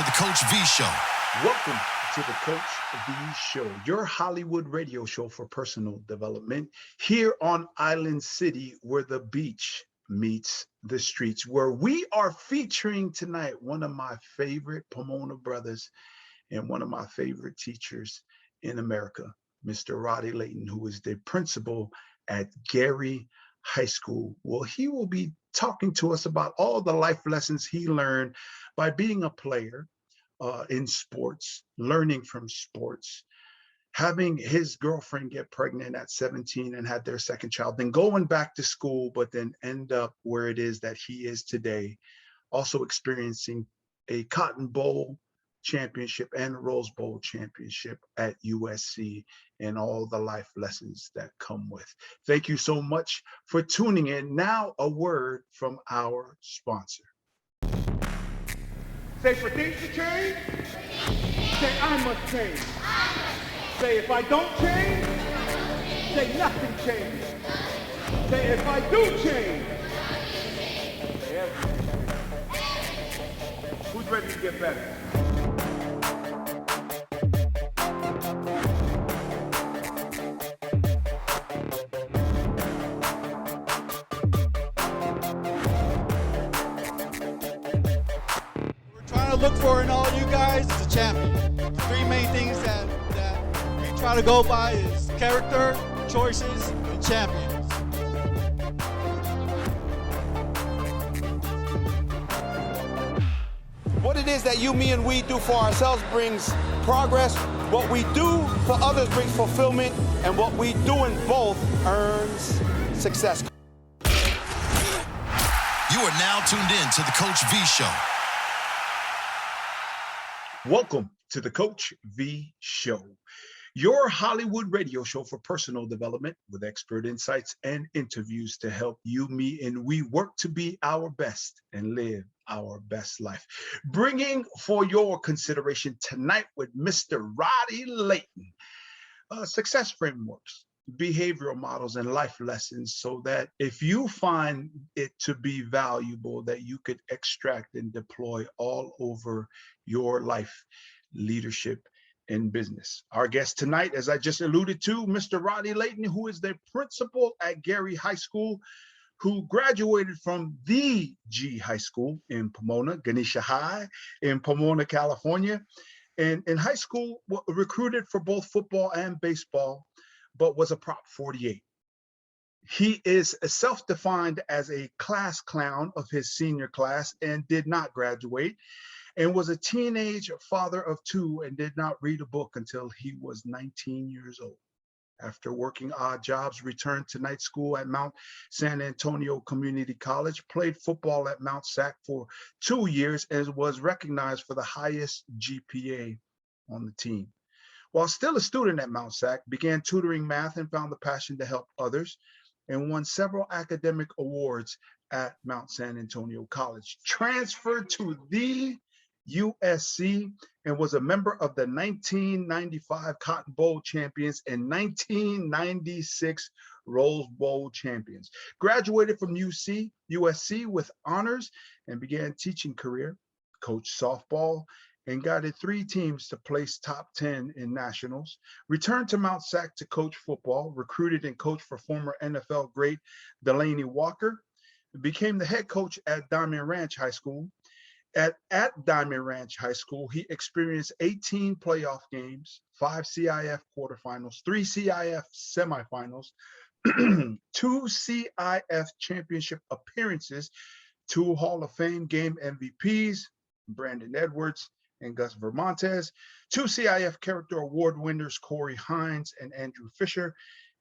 the Coach V Show. Welcome to the Coach V Show, your Hollywood radio show for personal development here on Island City, where the beach meets the streets, where we are featuring tonight one of my favorite Pomona brothers and one of my favorite teachers in America, Mr. Roddy Layton, who is the principal at Garey High School. Well, he will be talking to us about all the life lessons he learned by being a player in sports, learning from sports, having his girlfriend get pregnant at 17 and had their second child, then going back to school, but then end up where it is that he is today, also experiencing a Cotton Bowl championship and a Rose Bowl championship at USC, and all the life lessons that come with. Thank you so much for tuning in. Now, a word from our sponsor. Say, for things to change, say, I must change. Say, if I don't change, say, nothing changes. Say, if I do change, say, everything. Who's ready to get better? Look for in all you guys is a champion. The three main things that we try to go by is character, choices, and champions. What it is that you, me, and we do for ourselves brings progress. What we do for others brings fulfillment, and what we do in both earns success. You are now tuned in to the Coach V Show. Welcome to the Coach V Show, your Hollywood radio show for personal development with expert insights and interviews to help you, me, and we work to be our best and live our best life. Bringing for your consideration tonight with Mr. Roddy Layton, success frameworks, behavioral models, and life lessons, so that if you find it to be valuable, that you could extract and deploy all over your life, leadership, and business. Our guest tonight, as I just alluded to, Mr. Roddy Layton, who is the principal at Garey High School, who graduated from the G High School in Pomona, Ganesha High in Pomona, California, and in high school recruited for both football and baseball, but was a Prop 48. He is self-defined as a class clown of his senior class and did not graduate, and was a teenage father of two and did not read a book until he was 19 years old. After working odd jobs, returned to night school at Mount San Antonio Community College, played football at Mount Sac for 2 years, and was recognized for the highest GPA on the team. While still a student at Mount Sac, began tutoring math and found the passion to help others, and won several academic awards at Mount San Antonio College. Transferred to the USC and was a member of the 1995 Cotton Bowl champions and 1996 Rose Bowl champions. Graduated from USC with honors and began teaching career, coached softball, and guided 3 teams to place top 10 in nationals. Returned to Mount Sac to coach football, recruited and coached for former NFL great Delaney Walker, became the head coach at Diamond Ranch High School. At Diamond Ranch High School, he experienced 18 playoff games, 5 CIF quarterfinals, 3 CIF semifinals, 2 CIF championship appearances, 2 Hall of Fame game MVPs, Brandon Edwards and Gus Vermontes, 2 CIF Character Award winners, Corey Hines and Andrew Fisher,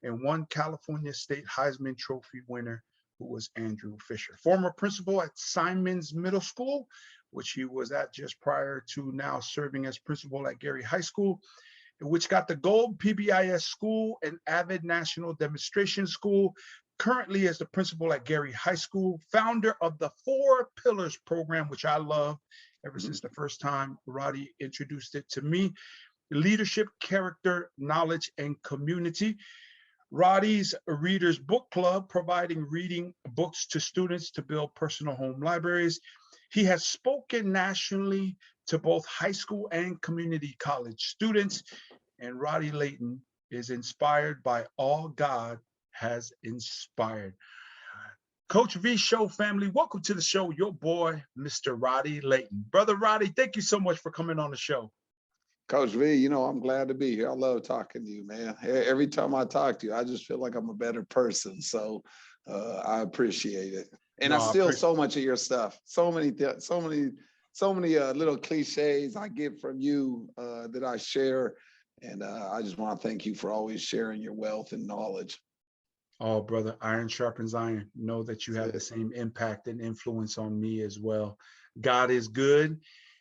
and 1 California State Heisman Trophy winner, who was Andrew Fisher. Former principal at Simons Middle School, which he was at just prior to now serving as principal at Garey High School, which got the Gold PBIS School and Avid National Demonstration School. Currently as the principal at Garey High School, founder of the 4 Pillars program, which I love ever since the first time Roddy introduced it to me: leadership, character, knowledge, and community. Roddys Reader's Book Club, providing reading books to students to build personal home libraries. He has spoken nationally to both high school and community college students. And Roddy Layton is inspired by all God has inspired. Coach V Show family, welcome to the show. Your boy, Mr. Roddy Layton. Brother Roddy, thank you so much for coming on the show. Coach V, you know, I'm glad to be here. I love talking to you, man. Every time I talk to you, I just feel like I'm a better person. So I appreciate it. And No, I I steal appreciate so much of your stuff. So many little cliches I get from you that I share. And I just want to thank you for always sharing your wealth and knowledge. Oh, brother, iron sharpens iron. Know that you have the same impact and influence on me as well. God is good.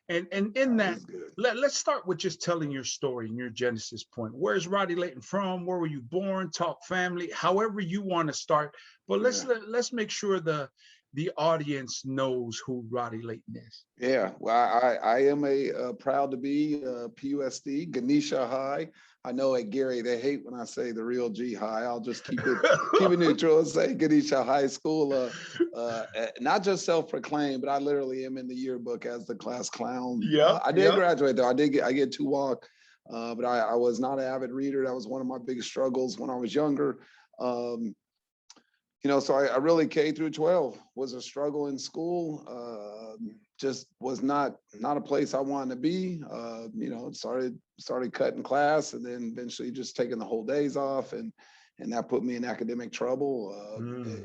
And in that, let's start with just telling your story and your genesis point. Where's Roddy Layton from? Where were you born? Talk family, however you want to start. But let's make sure the audience knows who Roddy Layton is. Yeah, well, I am proud to be PUSD, Ganesha High. I know at Garey, they hate when I say the real G High. I'll just keep it neutral and say Ganesha High School. Not just self-proclaimed, but I literally am in the yearbook as the class clown. I did graduate though. I get to walk, but I was not an avid reader. That was one of my biggest struggles when I was younger. You know, so I really K through 12 was a struggle in school. Just was not a place I wanted to be. You know, started cutting class and then eventually just taking the whole days off, and that put me in academic trouble.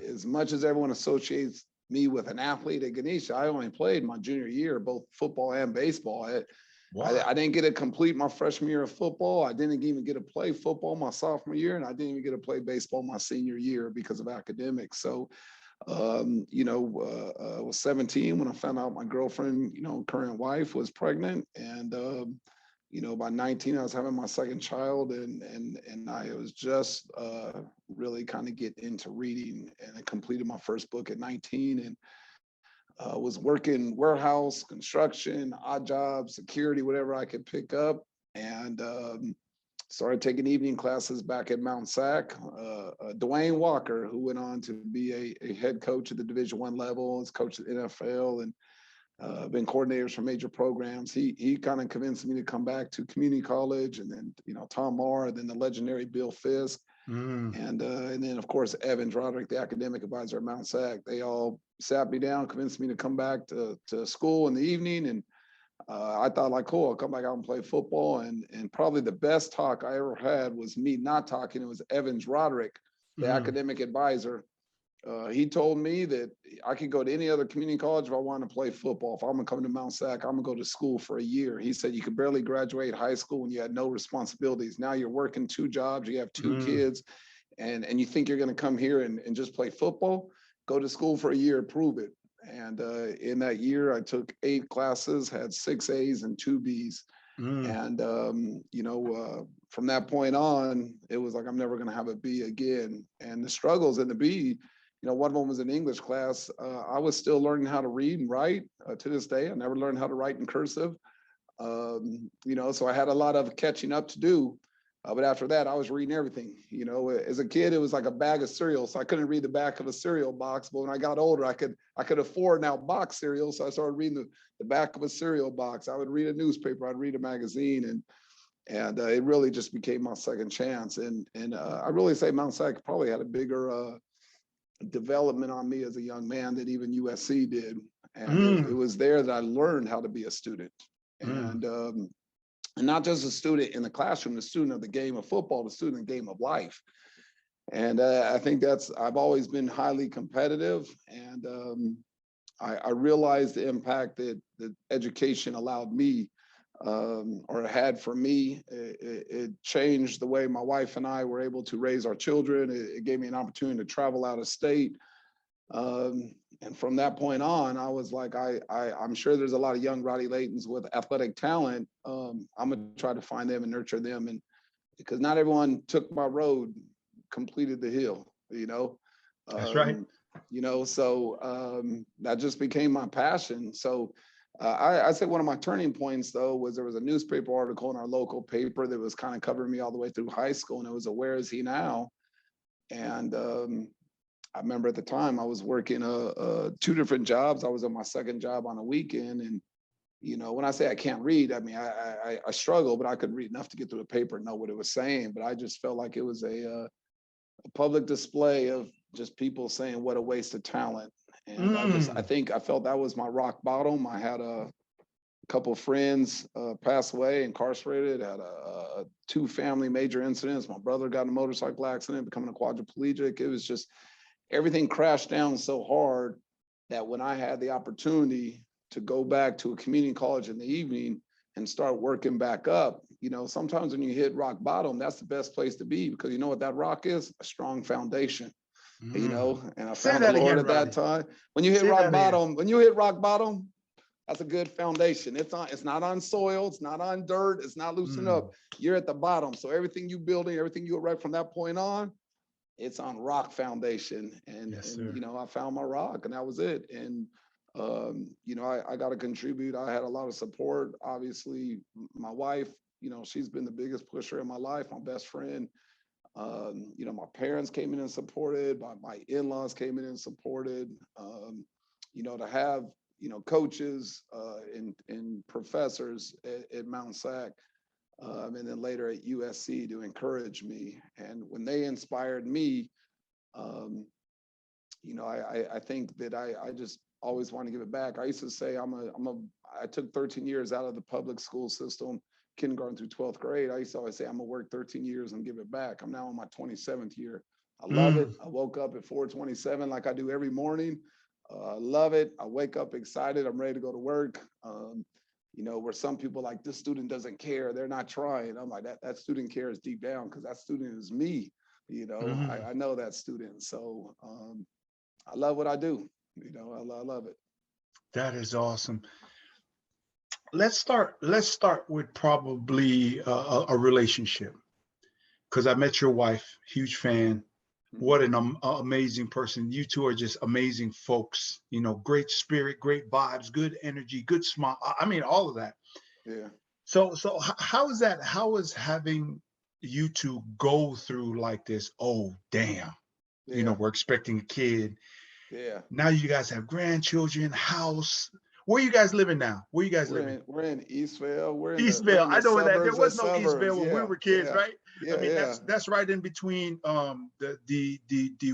As much as everyone associates me with an athlete at Ganesha, I only played my junior year, both football and baseball. I didn't get to complete my freshman year of football. I didn't even get to play football my sophomore year, and I didn't even get to play baseball my senior year because of academics. So, you know, I was 17 when I found out my girlfriend, you know, current wife, was pregnant, and you know, by 19, I was having my second child, and I was just really kind of getting into reading, and I completed my first book at 19, and was working warehouse, construction, odd jobs, security, whatever I could pick up, and started taking evening classes back at Mount Sac. Dwayne Walker, who went on to be a head coach at the Division I level, has coached at NFL and been coordinators for major programs. He kind of convinced me to come back to community college, and then, you know, Tom Marr, then the legendary Bill Fisk. And then, of course, Evan Roderick, the academic advisor at Mount Sac. They all sat me down, convinced me to come back to school in the evening. And I thought, like, cool, I'll come back out and play football. And probably the best talk I ever had was me not talking. It was Evans Roderick, the academic advisor. He told me that I could go to any other community college if I wanted to play football. If I'm gonna come to Mount Sac, I'm gonna go to school for a year. He said you could barely graduate high school and you had no responsibilities. Now you're working 2 jobs, you have 2 kids, and you think you're gonna come here and just play football? Go to school for a year, prove it. And in that year, I took 8 classes, had 6 A's and 2 B's. And, you know, from that point on, it was like, I'm never going to have a B again. And the struggles in the B, you know, one of them was an English class. I was still learning how to read and write to this day. I never learned how to write in cursive. You know, so I had a lot of catching up to do. But after that, I was reading everything. You know, as a kid, it was like a bag of cereal, so I couldn't read the back of a cereal box. But when I got older, I could afford now box cereal, so I started reading the back of a cereal box. I would read a newspaper, I'd read a magazine, and it really just became my second chance. And I really say Mount Sac probably had a bigger development on me as a young man than even USC did. And it was there that I learned how to be a student. And not just a student in the classroom, the student of the game of football, the student of the game of life. And I think I've always been highly competitive. And I realized the impact that education allowed me or had for me. It changed the way my wife and I were able to raise our children. It gave me an opportunity to travel out of state. And from that point on, I was like, I'm sure there's a lot of young Roddy Laytons with athletic talent. I'm gonna try to find them and nurture them, and because not everyone took my road, completed the hill, you know. That's right. You know, so that just became my passion. So I say one of my turning points though was there was a newspaper article in our local paper that was kind of covering me all the way through high school, and it was a "Where is he now?" And I remember at the time I was working 2 different jobs. I was on my second job on a weekend, and when I say I can't read, I mean, I struggle, but I could read enough to get through the paper and know what it was saying. But I just felt like it was a public display of just people saying what a waste of talent. And I felt that was my rock bottom. I had a couple of friends pass away, incarcerated, had two family major incidents. My brother got in a motorcycle accident, becoming a quadriplegic. It was just, everything crashed down so hard that when I had the opportunity to go back to a community college in the evening and start working back up, sometimes when you hit rock bottom, that's the best place to be, because you know what that rock is? A strong foundation. And I found the Lord at that time. When you hit rock bottom, that's a good foundation. It's not on soil, it's not on dirt, it's not loosened up. You're at the bottom. So everything you building, everything you erect from that point on, it's on rock foundation. And, I found my rock, and that was it. And I got to contribute. I had a lot of support. Obviously, my wife, she's been the biggest pusher in my life, my best friend. My parents came in and supported, my in-laws came in and supported. To have coaches and professors at Mount Sac, and then later at USC to encourage me. And when they inspired me, I think that I just always want to give it back. I used to say I took 13 years out of the public school system, kindergarten through 12th grade. I used to always say, I'm gonna work 13 years and give it back. I'm now on my 27th year. I love it. I woke up at 4:27 like I do every morning. I love it. I wake up excited. I'm ready to go to work. Where some people like, this student doesn't care, they're not trying. I'm like, that student cares deep down, because that student is me. I know that student. So I love what I do. I love it. That is awesome. Let's start with probably a relationship, because I met your wife, huge fan. What an amazing person. You two are just amazing folks, great spirit, great vibes, good energy, good smile. I mean, all of that. Yeah. So how is that? How is having you two go through like this? Oh, damn. Yeah. We're expecting a kid. Yeah. Now you guys have grandchildren, house. Where are you guys living now? Where you guys living? We're in Eastvale. Eastvale. I know where that. There was no suburbs. Eastvale when we were kids, right? Yeah, I mean, that's right in between the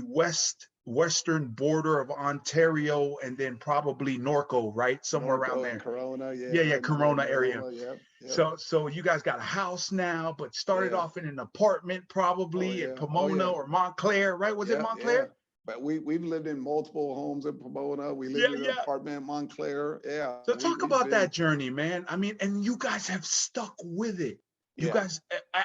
western border of Ontario and then probably Norco, right? Somewhere around there. Corona, Yeah, Corona area. Yep. So you guys got a house now, but started off in an apartment probably in Pomona or Montclair, right? Was it Montclair? Yeah. But we've lived in multiple homes in Pomona. We lived in an apartment in Montclair. Yeah. So talk about that journey, man. I mean, and you guys have stuck with it. You guys,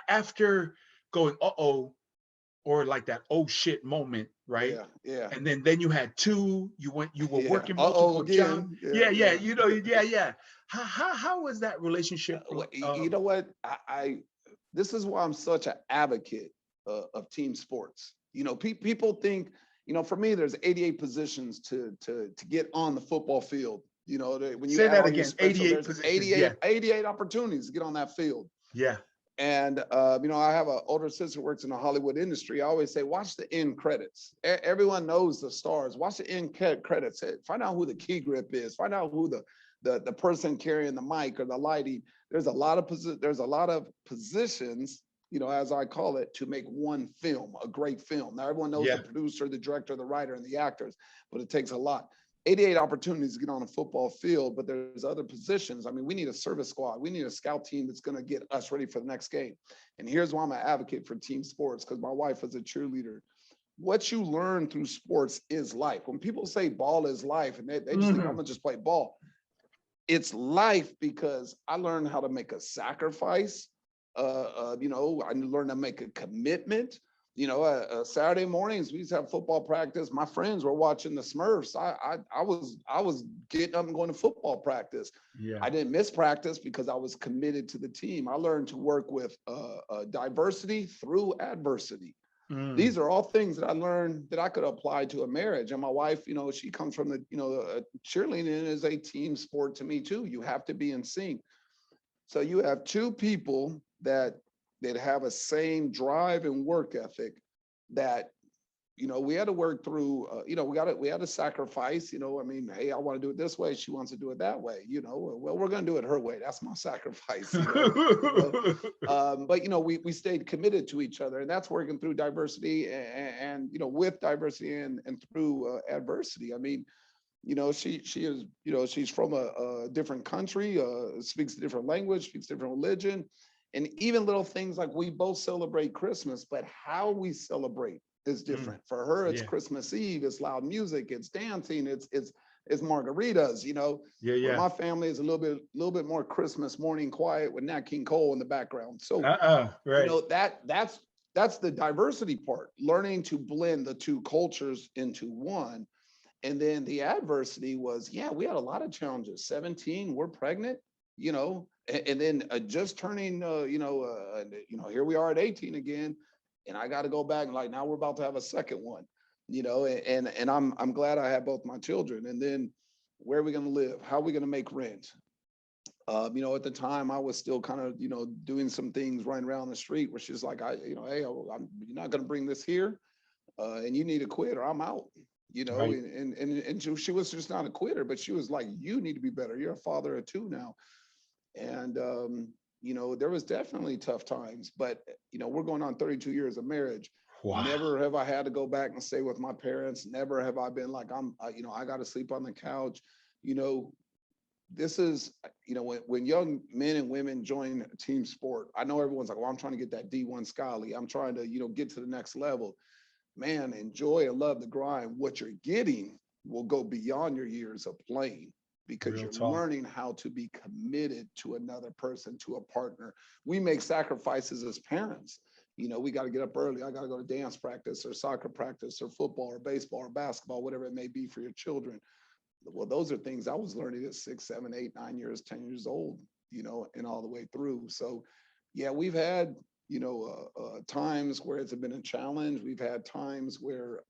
after going, or like that oh shit moment, right? Yeah. And then you had two. You were working multiple jobs. Yeah. How was that relationship? You know what? This is why I'm such an advocate of team sports. People think, for me, there's 88 positions to get on the football field. When you say that again, special, 88 positions. 88 opportunities to get on that field. Yeah. And, I have an older sister who works in the Hollywood industry. I always say, watch the end credits. Everyone knows the stars. Watch the end credits. Find out who the key grip is. Find out who the person carrying the mic or the lighting. There's a lot of positions, as I call it, to make one film, a great film. Now, everyone knows the producer, the director, the writer, and the actors, but it takes a lot. 88 opportunities to get on a football field, but there's other positions. I mean, we need a service squad. We need a scout team that's going to get us ready for the next game. And here's why I'm an advocate for team sports, because my wife is a cheerleader. What you learn through sports is life. When people say ball is life, and they just think I'm going to just play ball, it's life, because I learned how to make a sacrifice. I learned to make a commitment. Saturday mornings, we used to have football practice. My friends were watching the Smurfs. I was getting up and going to football practice. Yeah. I didn't miss practice because I was committed to the team. I learned to work with diversity through adversity. These are all things that I learned that I could apply to a marriage. And my wife, she comes from cheerleading is a team sport to me too. You have to be in sync. So you have two people that have a same drive and work ethic that, we had to work through, we had to sacrifice, I mean, hey, I want to do it this way. She wants to do it that way, well, we're going to do it her way. That's my sacrifice. But, we stayed committed to each other, and that's working through diversity and with diversity and through adversity. I mean, she is, she's from a different country, speaks a different language, speaks different religion, and even little things like we both celebrate Christmas, but how we celebrate is different. For her, it's Christmas Eve, it's loud music, it's dancing, it's margaritas, Where my family is a little bit more Christmas morning quiet with Nat King Cole in the background. So right. That's the diversity part, learning to blend the two cultures into one. And then the adversity was, we had a lot of challenges. 17, we're pregnant, and then just turning, here we are at 18 again. And I got to go back and now we're about to have a second one, and I'm glad I have both my children. And then where are we going to live? How are we going to make rent? At the time I was still kind of, doing some things running around the street where she's like, hey, you're not going to bring this here, and you need to quit or I'm out, Right. and she was just not a quitter, but she was like, you need to be better. You're a father of two now. And, there was definitely tough times, but, we're going on 32 years of marriage. Wow. Never have I had to go back and stay with my parents. Never have I been like, I got to sleep on the couch. This is, when young men and women join a team sport, I know everyone's like, well, I'm trying to get that D1 Scholarly. I'm trying to, get to the next level. Man, enjoy and love the grind. What you're getting will go beyond your years of playing, because Real you're talk. learning how to be committed to another person, to a partner. We make sacrifices as parents. We got to get up early. I got to go to dance practice or soccer practice or football or baseball or basketball, whatever it may be for your children. Well, those are things I was learning at 6, 7, 8, 9 years, 10 years old, and all the way through. So, we've had, times where it's been a challenge. We've had times where,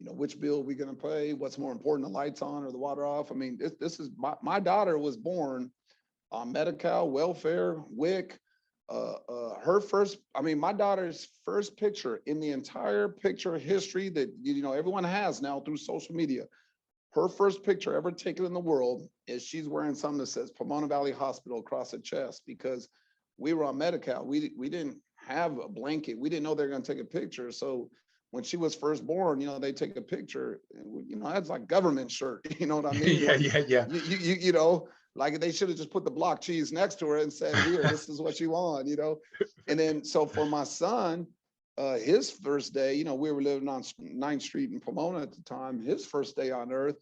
which bill are we going to pay? What's more important, the lights on or the water off? I mean, this is my daughter was born on Medi-Cal, welfare, WIC. My daughter's first picture in the entire picture history that, everyone has now through social media. Her first picture ever taken in the world is she's wearing something that says Pomona Valley Hospital across her chest, because we were on Medi-Cal. We didn't have a blanket. We didn't know they were going to take a picture. So when she was first born, they take a picture, that's like government shirt, you know what I mean? Yeah. Like they should have just put the block cheese next to her and said, here, this is what you want, And then, so for my son, his first day, we were living on 9th Street in Pomona at the time. His first day on earth,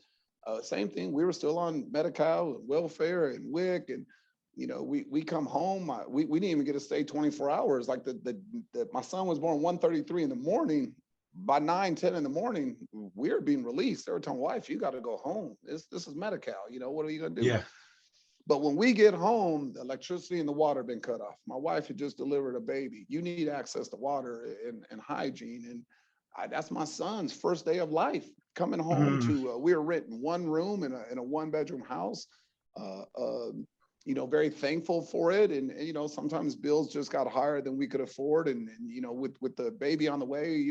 same thing. We were still on Medi-Cal, welfare, and WIC, and we come home. We didn't even get to stay 24 hours. Like my son was born 1:33 in the morning. By 9, 10 in the morning, we were being released. They were telling wife, you got to go home. This is Medi-Cal. What are you gonna do? Yeah. But when we get home, the electricity and the water have been cut off. My wife had just delivered a baby. You need access to water and hygiene. And that's my son's first day of life. Coming home to, we were renting one room in a 1-bedroom house. Very thankful for it. And sometimes bills just got higher than we could afford. And with the baby on the way,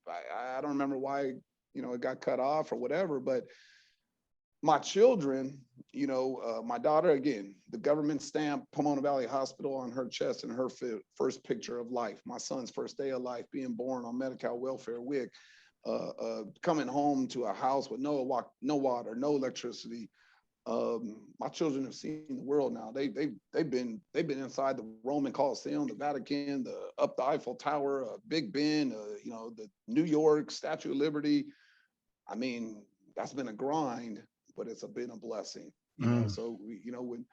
I don't remember why, it got cut off or whatever, but my children, my daughter, again, the government stamp Pomona Valley Hospital on her chest and her first picture of life. My son's first day of life, being born on Medi-Cal welfare, WIC, coming home to a house with no water, no electricity. My children have seen the world now. They've been inside the Roman Coliseum, the Vatican, up the Eiffel Tower, Big Ben, the New York Statue of Liberty. I mean, that's been a grind, but it's been a blessing. So when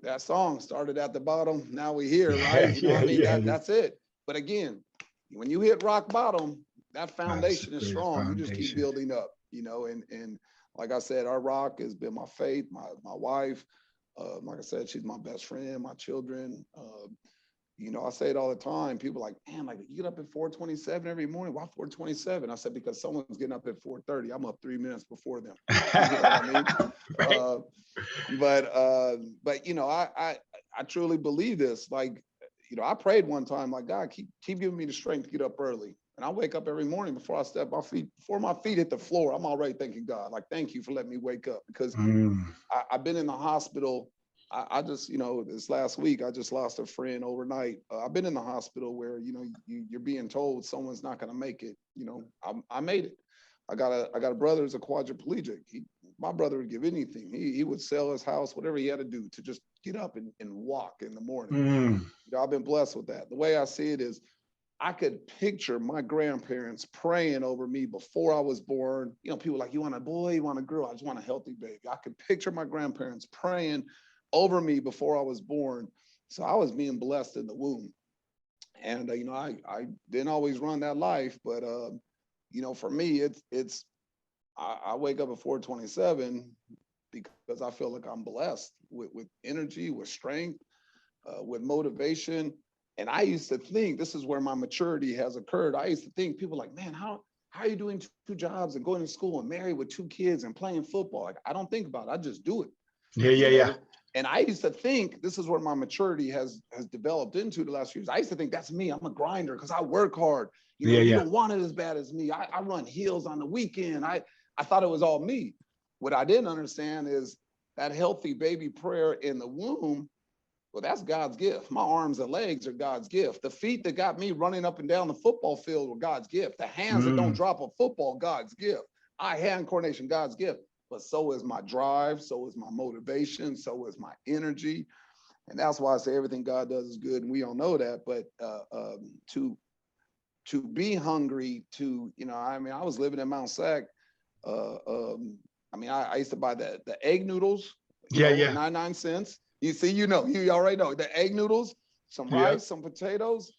that song started at the bottom, now we here, right? That's it. But again, when you hit rock bottom, that foundation is strong. You just keep building up, and like I said, our rock has been my faith, my wife. Like I said, she's my best friend, my children. I say it all the time. People are like, man, like you get up at 4:27 every morning. Why 4:27? I said, because someone's getting up at 4:30. I'm up 3 minutes before them. You know what I mean? But I truly believe this. Like, I prayed one time, like, God, keep giving me the strength to get up early. And I wake up every morning before my feet hit the floor, I'm already thanking God. Like, thank you for letting me wake up, because I've been in the hospital. I just, this last week, I just lost a friend overnight. I've been in the hospital where, you're being told someone's not going to make it. I made it. I got a brother who's a quadriplegic. My brother would give anything. He would sell his house, whatever he had to do to just get up and walk in the morning. I've been blessed with that. The way I see it is, I could picture my grandparents praying over me before I was born. People like, you want a boy, you want a girl? I just want a healthy baby. I could picture my grandparents praying over me before I was born. So I was being blessed in the womb. And, I didn't always run that life, but, for me, I wake up at 4:27 because I feel like I'm blessed with energy, with strength, with motivation. And I used to think, this is where my maturity has occurred. I used to think, people like, man, how are you doing two jobs and going to school and married with 2 kids and playing football? Like, I don't think about it. I just do it. Yeah. And I used to think, this is where my maturity has developed into the last few years. I used to think that's me. I'm a grinder because I work hard. You don't want it as bad as me. I run hills on the weekend. I thought it was all me. What I didn't understand is that healthy baby prayer in the womb. Well, that's God's gift. My arms and legs are God's gift. The feet that got me running up and down the football field were God's gift. The hands that don't drop a football, God's gift. Eye-hand coordination, God's gift. But so is my drive, so is my motivation, so is my energy. And that's why I say everything God does is good, and we all know that. But to be hungry, I was living in Mount Sac. I used to buy the egg noodles, 99 cents. You see, you already know the egg noodles, some rice, some potatoes.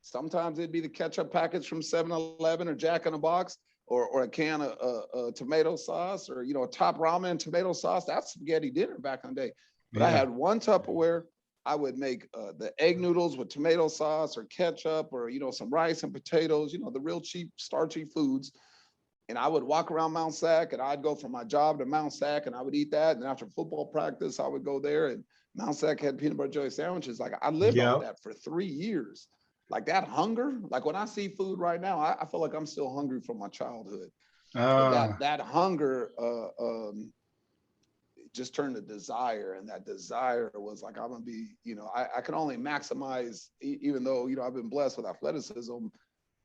Sometimes it'd be the ketchup packets from 7-Eleven or Jack in the Box, or a can of tomato sauce, or, a top ramen and tomato sauce. That's spaghetti dinner back in the day. But I had one Tupperware. I would make the egg noodles with tomato sauce or ketchup, or, some rice and potatoes, the real cheap, starchy foods. And I would walk around Mount Sac, and I'd go from my job to Mount Sac, and I would eat that. And after football practice, I would go there, and Mount Sac had peanut butter jelly sandwiches. Like, I lived off that for 3 years. Like, that hunger, like when I see food right now, I feel like I'm still hungry from my childhood. That hunger just turned to desire. And that desire was like, I'm gonna be, I can only maximize, even though, I've been blessed with athleticism,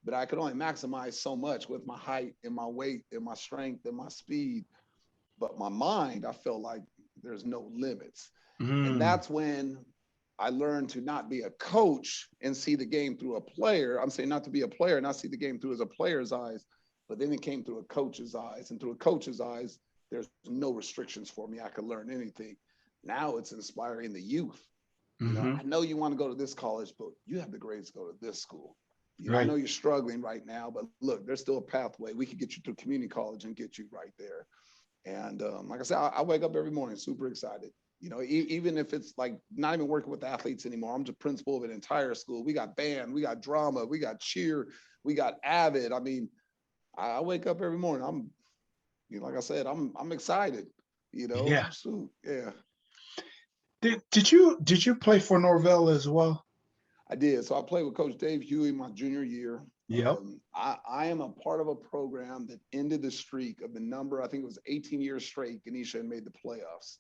but I could only maximize so much with my height and my weight and my strength and my speed. But my mind, I felt like there's no limits. And that's when I learned to not be a coach and see the game through a player. I'm saying not to be a player, not see the game through as a player's eyes, but then it came through a coach's eyes. And through a coach's eyes, there's no restrictions for me. I could learn anything. Now it's inspiring the youth. I know you want to go to this college, but you have the grades to go to this school. I know you're struggling right now, but look, there's still a pathway. We could get you through community college and get you right there. And like I said, I wake up every morning super excited. Even if it's like not even working with athletes anymore, I'm the principal of an entire school. We got band, we got drama, we got cheer, we got Avid. I mean, I wake up every morning. I'm, like I said, I'm excited. Yeah. So, yeah. Did you play for Norvell as well? I did. So I played with Coach Dave Huey my junior year. Yep. I am a part of a program that ended the streak of the number, I think it was 18 years straight, Ganesha had made the playoffs.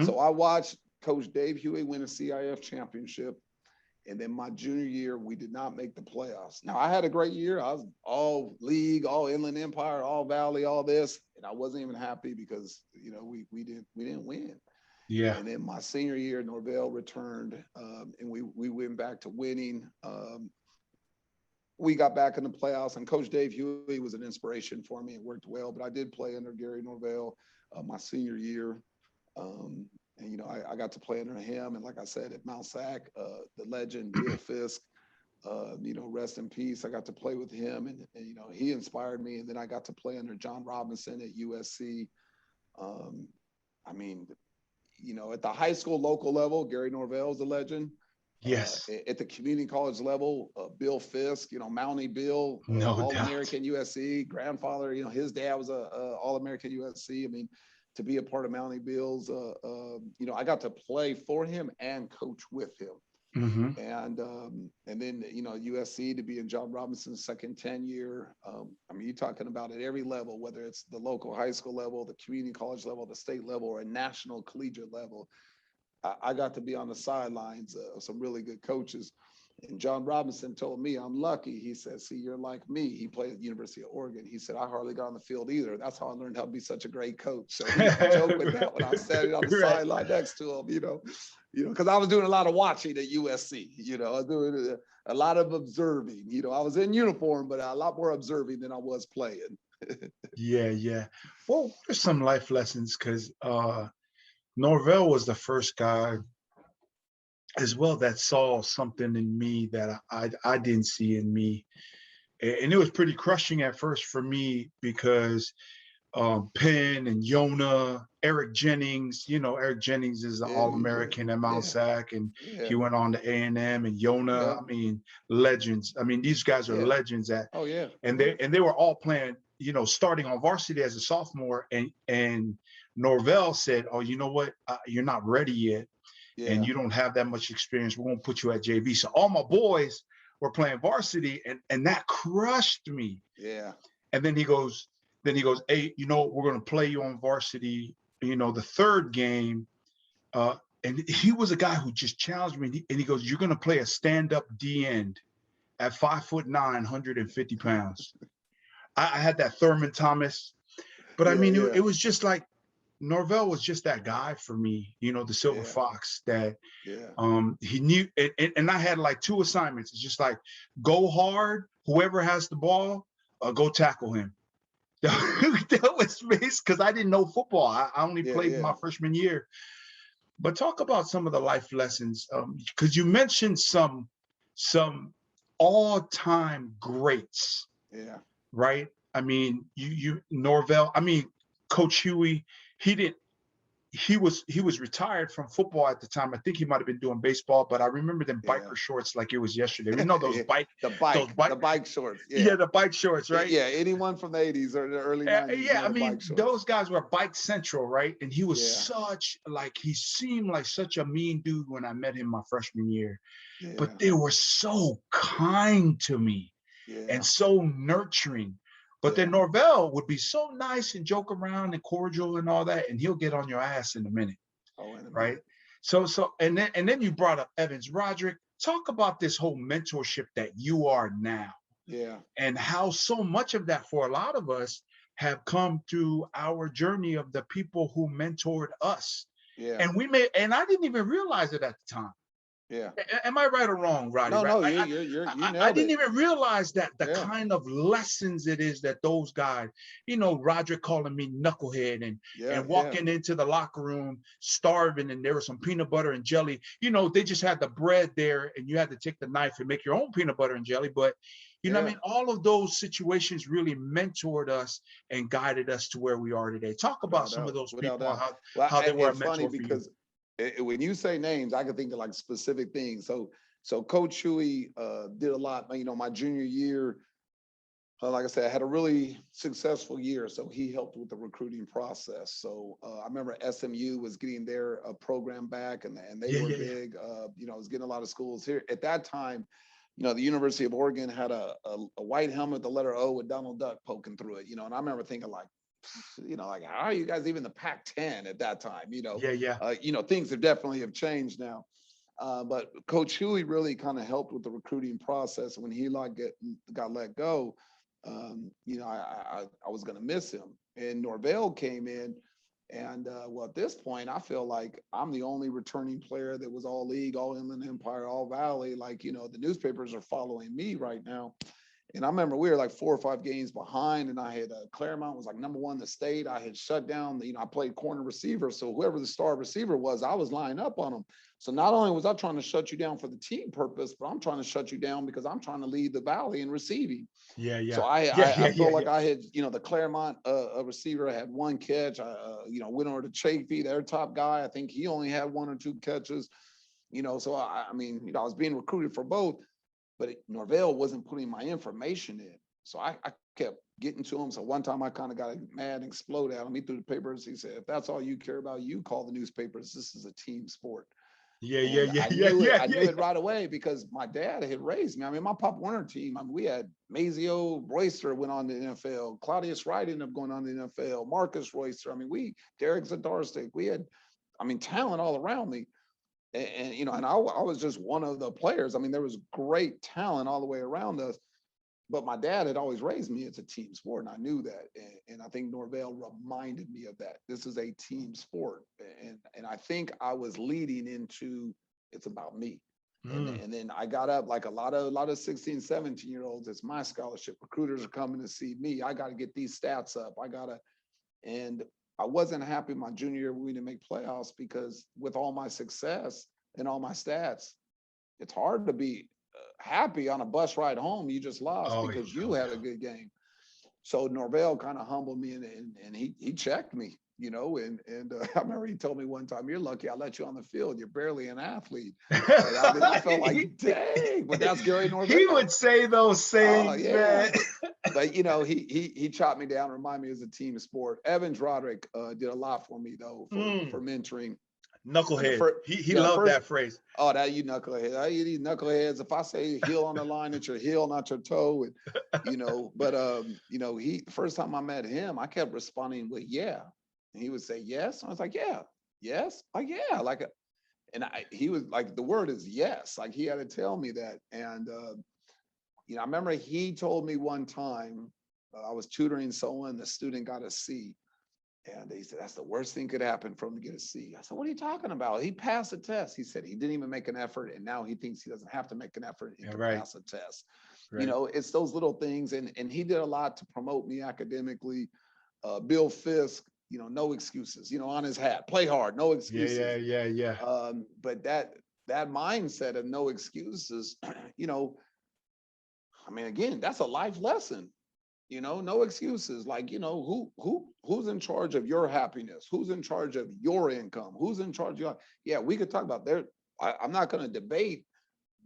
So I watched Coach Dave Huey win a CIF championship. And then my junior year, we did not make the playoffs. Now, I had a great year. I was all league, all Inland Empire, all Valley, all this. And I wasn't even happy because, we didn't win. Yeah. And then my senior year, Norvell returned, and we went back to winning. We got back in the playoffs, and Coach Dave Huey was an inspiration for me. It worked well, but I did play under Garey Norvell my senior year. And, I got to play under him. And like I said, at Mount Sac, the legend, Bill Fisk, rest in peace. I got to play with him, and he inspired me. And then I got to play under John Robinson at USC. At the high school local level, Garey Norvell is a legend. Yes. At the community college level, Bill Fisk, Mountie Bill, All-American USC, grandfather, his dad was a All-American USC. I mean, to be a part of Mountie Bill's, I got to play for him and coach with him. Mhm. And then, you know, USC to be in John Robinson's second tenure. I mean, you're talking about at every level, whether it's the local high school level, the community college level, the state level, or a national collegiate level. I got to be on the sidelines of some really good coaches. And John Robinson told me, I'm lucky. He said, see, you're like me. He played at the University of Oregon. He said, I hardly got on the field either. That's how I learned how to be such a great coach. So we used to joke with that when I was standing on the Right. sideline next to him, you know, because I was doing a lot of watching at USC, you know, I was doing a lot of observing, you know, I was in uniform, but a lot more observing than I was playing. Yeah, yeah. Well, what are some life lessons? Because Norvell was the first guy as well that saw something in me that I didn't see in me. And it was pretty crushing at first for me because Penn and Yona, Eric Jennings, you know, Eric Jennings is an Yeah, you play. All-American at Mount Yeah, Sac, and yeah, he went on to A&M and Yona. yeah, I mean, legends. I mean, these guys are yeah. legends at, Oh, yeah. and they were all playing, you know, starting on varsity as a sophomore, and Norvell said, "Oh, you know what? You're not ready yet, and Yeah, you don't have that much experience. We're gonna put you at JV." So all my boys were playing varsity, and that crushed me. yeah, And then he goes, hey, you know, we're going to play you on varsity, you know, the third game. And he was a guy who just challenged me. And he goes, you're going to play a stand-up D end at 5'9", 150 pounds. I had that Thurman Thomas, but I yeah, mean, yeah, it was just like Norvell was just that guy for me, you know, the silver yeah, fox that yeah. he knew. And I had like two assignments. It's just like, go hard, whoever has the ball, go tackle him. That was space because I didn't know football. I only Yeah, played my yeah, freshman year. But talk about some of the life lessons, because you mentioned some all-time greats, yeah, right? I mean, you Norvell. I mean, Coach Huey. He didn't. He was retired from football at the time. I think he might have been doing baseball, but I remember them yeah. biker shorts like it was yesterday. You know those Yeah. bike, those The bike, bike shorts. yeah, Yeah. the bike shorts, right? Yeah. Anyone from the 80s or the early 90s Yeah, know I the bike mean, shorts. those guys were bike central, right? And he was Yeah. he seemed like such a mean dude when I met him my freshman year, but Yeah. they were so kind to me and Yeah. so nurturing. But then Yeah. Norvell would be so nice and joke around and cordial and all that, and he'll get on your ass in a minute, Oh, in a right? minute. And then you brought up Evans Roderick. Talk about this whole mentorship that you are now Yeah. and how so much of that for a lot of us have come through our journey of the people who mentored us. Yeah. And I didn't even realize it at the time. Yeah. Am I right or wrong, Roddy? No, Right? no, you I nailed didn't it. even realize that the Yeah. kind of lessons it is that those guys, you know, Roderick calling me knucklehead Yeah. and Yeah. walking into the locker room starving and there was some peanut butter and jelly. You know, they just had the bread there and you had to take the knife and make your own peanut butter and jelly. But you know what I Yeah. mean? All of those situations really mentored us and guided us to where we are today. Talk about Without some of doubt. those Without people and doubt. Well, how they were a it's funny mentor for you. because when you say names, I can think of like specific things. So Coach Huey did a lot. You know, my junior year, like I said, I had a really successful year. So he helped with the recruiting process. So I remember SMU was getting their program back, and they Yeah, were yeah, yeah. big. You know, I was getting a lot of schools here at that time. You know, the University of Oregon had a white helmet, the letter O with Donald Duck poking through it. You know, and I remember thinking like, you know, like how are you guys even the Pac-10 at that time? Yeah, yeah. You know, things have changed now. But Coach Huey really kind of helped with the recruiting process. When he got let go, you know, I was going to miss him. And Norvell came in, and well, at this point, I feel like I'm the only returning player that was all league, all Inland Empire, all Valley. Like, you know, the newspapers are following me right now. And I remember we were like 4 or 5 games behind, and I had Claremont was like #1 in the state. I had shut down, you know, I played corner receiver. So whoever the star receiver was, I was lining up on them. So not only was I trying to shut you down for the team purpose, but I'm trying to shut you down because I'm trying to lead the Valley in receiving. Yeah, So yeah. Yeah, I yeah, yeah, felt like yeah. I had, you know, the Claremont receiver had 1 catch. You know, went over to Chafee, their top guy. I think he only had 1 or 2 catches. You know, so I mean, you know, I was being recruited for both, but Norvell wasn't putting my information in. So I kept getting to him. So one time I kind of got mad and exploded at him. He threw the papers. He said, if that's all you care about, you call the newspapers. This is a team sport. Yeah, And I knew yeah. it right away because my dad had raised me. I mean, my Pop Warner team, I mean, we had Mazio Royster went on to the NFL, Claudius Wright ended up going on to the NFL, Marcus Royster. I mean, Derek Zadarstik, we had, I mean, talent all around me. And you know, and I was just one of the players. I mean, there was great talent all the way around us. But my dad had always raised me as a team sport, and I knew that. And I think Norvell reminded me of that. This is a team sport. And I think I was leading into it's about me. And then I got up like a lot of 16, 17-year-olds. It's my scholarship. Recruiters are coming to see me. I got to get these stats up. And I wasn't happy my junior year we didn't make playoffs because with all my success and all my stats, it's hard to be happy on a bus ride home. You just lost because you had a good game. So Norvell kind of humbled me and he checked me, you know, and I remember he told me one time, "You're lucky I let you on the field. You're barely an athlete." I mean, I felt like, dang, but that's Garey Norvell. He would say those sayings, man. But you know, he chopped me down, reminded me it was a team sport. Evans Roderick did a lot for me though for mentoring. Knucklehead. He loved that phrase. Oh, that you knucklehead. You these knuckleheads. If I say heel on the line, it's your heel, not your toe. And you know, but you know, first time I met him, I kept responding with yeah. And he would say yes. I was like, yeah, yes, like yeah, like he was like, the word is yes. Like he had to tell me that. And you know, I remember he told me one time, I was tutoring someone, the student got a C. And he said, that's the worst thing could happen for him to get a C. I said, what are you talking about? He passed the test. He said he didn't even make an effort. And now he thinks he doesn't have to make an effort. He can pass a test. Right. You know, it's those little things. And he did a lot to promote me academically. Bill Fisk, you know, no excuses, you know, on his hat, play hard, no excuses. Yeah. But that mindset of no excuses, you know, I mean, again, that's a life lesson. You know, no excuses. Like, you know, who's in charge of your happiness? Who's in charge of your income? Who's in charge of your, yeah, we could talk about there. I'm not going to debate,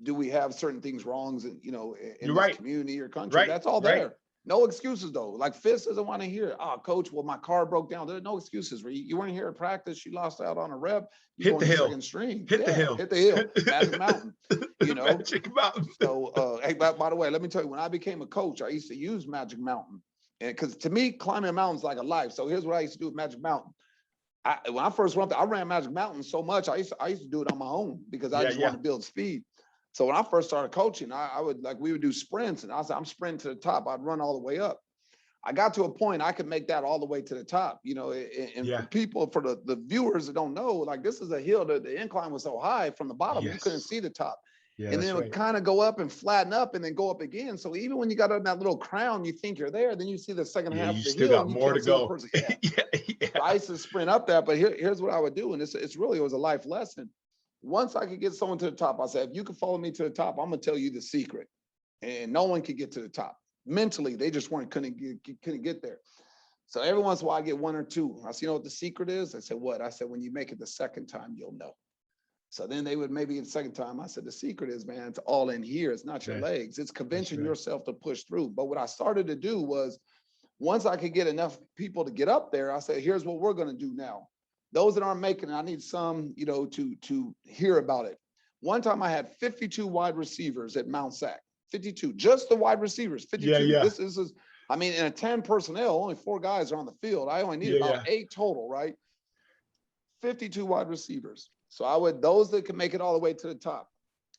do we have certain things wrongs in, you know, in this community or country? That's all there. No excuses though. Like Fitz doesn't want to hear, oh, coach, well, my car broke down. There are no excuses. You weren't here at practice. You lost out on a rep. You hit the hill. Second string. Hit the hill. Hit the hill. Magic Mountain. You know. Magic Mountain. So, hey, by the way, let me tell you, when I became a coach, I used to use Magic Mountain, and because to me, climbing a mountain is like a life. So here's what I used to do with Magic Mountain. When I first went up there, I ran Magic Mountain so much. I used to do it on my own because I just wanted to build speed. So when I first started coaching, I would we would do sprints, and I said, I'm sprinting to the top. I'd run all the way up. I got to a point I could make that all the way to the top, you know, and for people, for the viewers that don't know, like this is a hill, the incline was so high from the bottom, you couldn't see the top. And then it would kind of go up and flatten up and then go up again. So even when you got on that little crown, you think you're there, then you see the second half of the hill. You still got more to go. So I used to sprint up that, but here's what I would do. And it was a life lesson. Once I could get someone to the top, I said, if you can follow me to the top, I'm going to tell you the secret. And no one could get to the top. Mentally, they just couldn't get there. So every once in a while I get one or two. I said, you know what the secret is? I said, what? I said, when you make it the second time, you'll know. So then they would maybe the second time, I said, the secret is, man, it's all in here. It's not your legs. It's convincing yourself to push through. But what I started to do was, once I could get enough people to get up there, I said, here's what we're going to do now. Those that aren't making it, I need some, you know, to hear about it. One time I had 52 wide receivers at Mount Sac. 52, just the wide receivers, 52. This is, I mean, in a 10 personnel, only 4 guys are on the field. I only need about 8 total, right? 52 wide receivers. So those that can make it all the way to the top,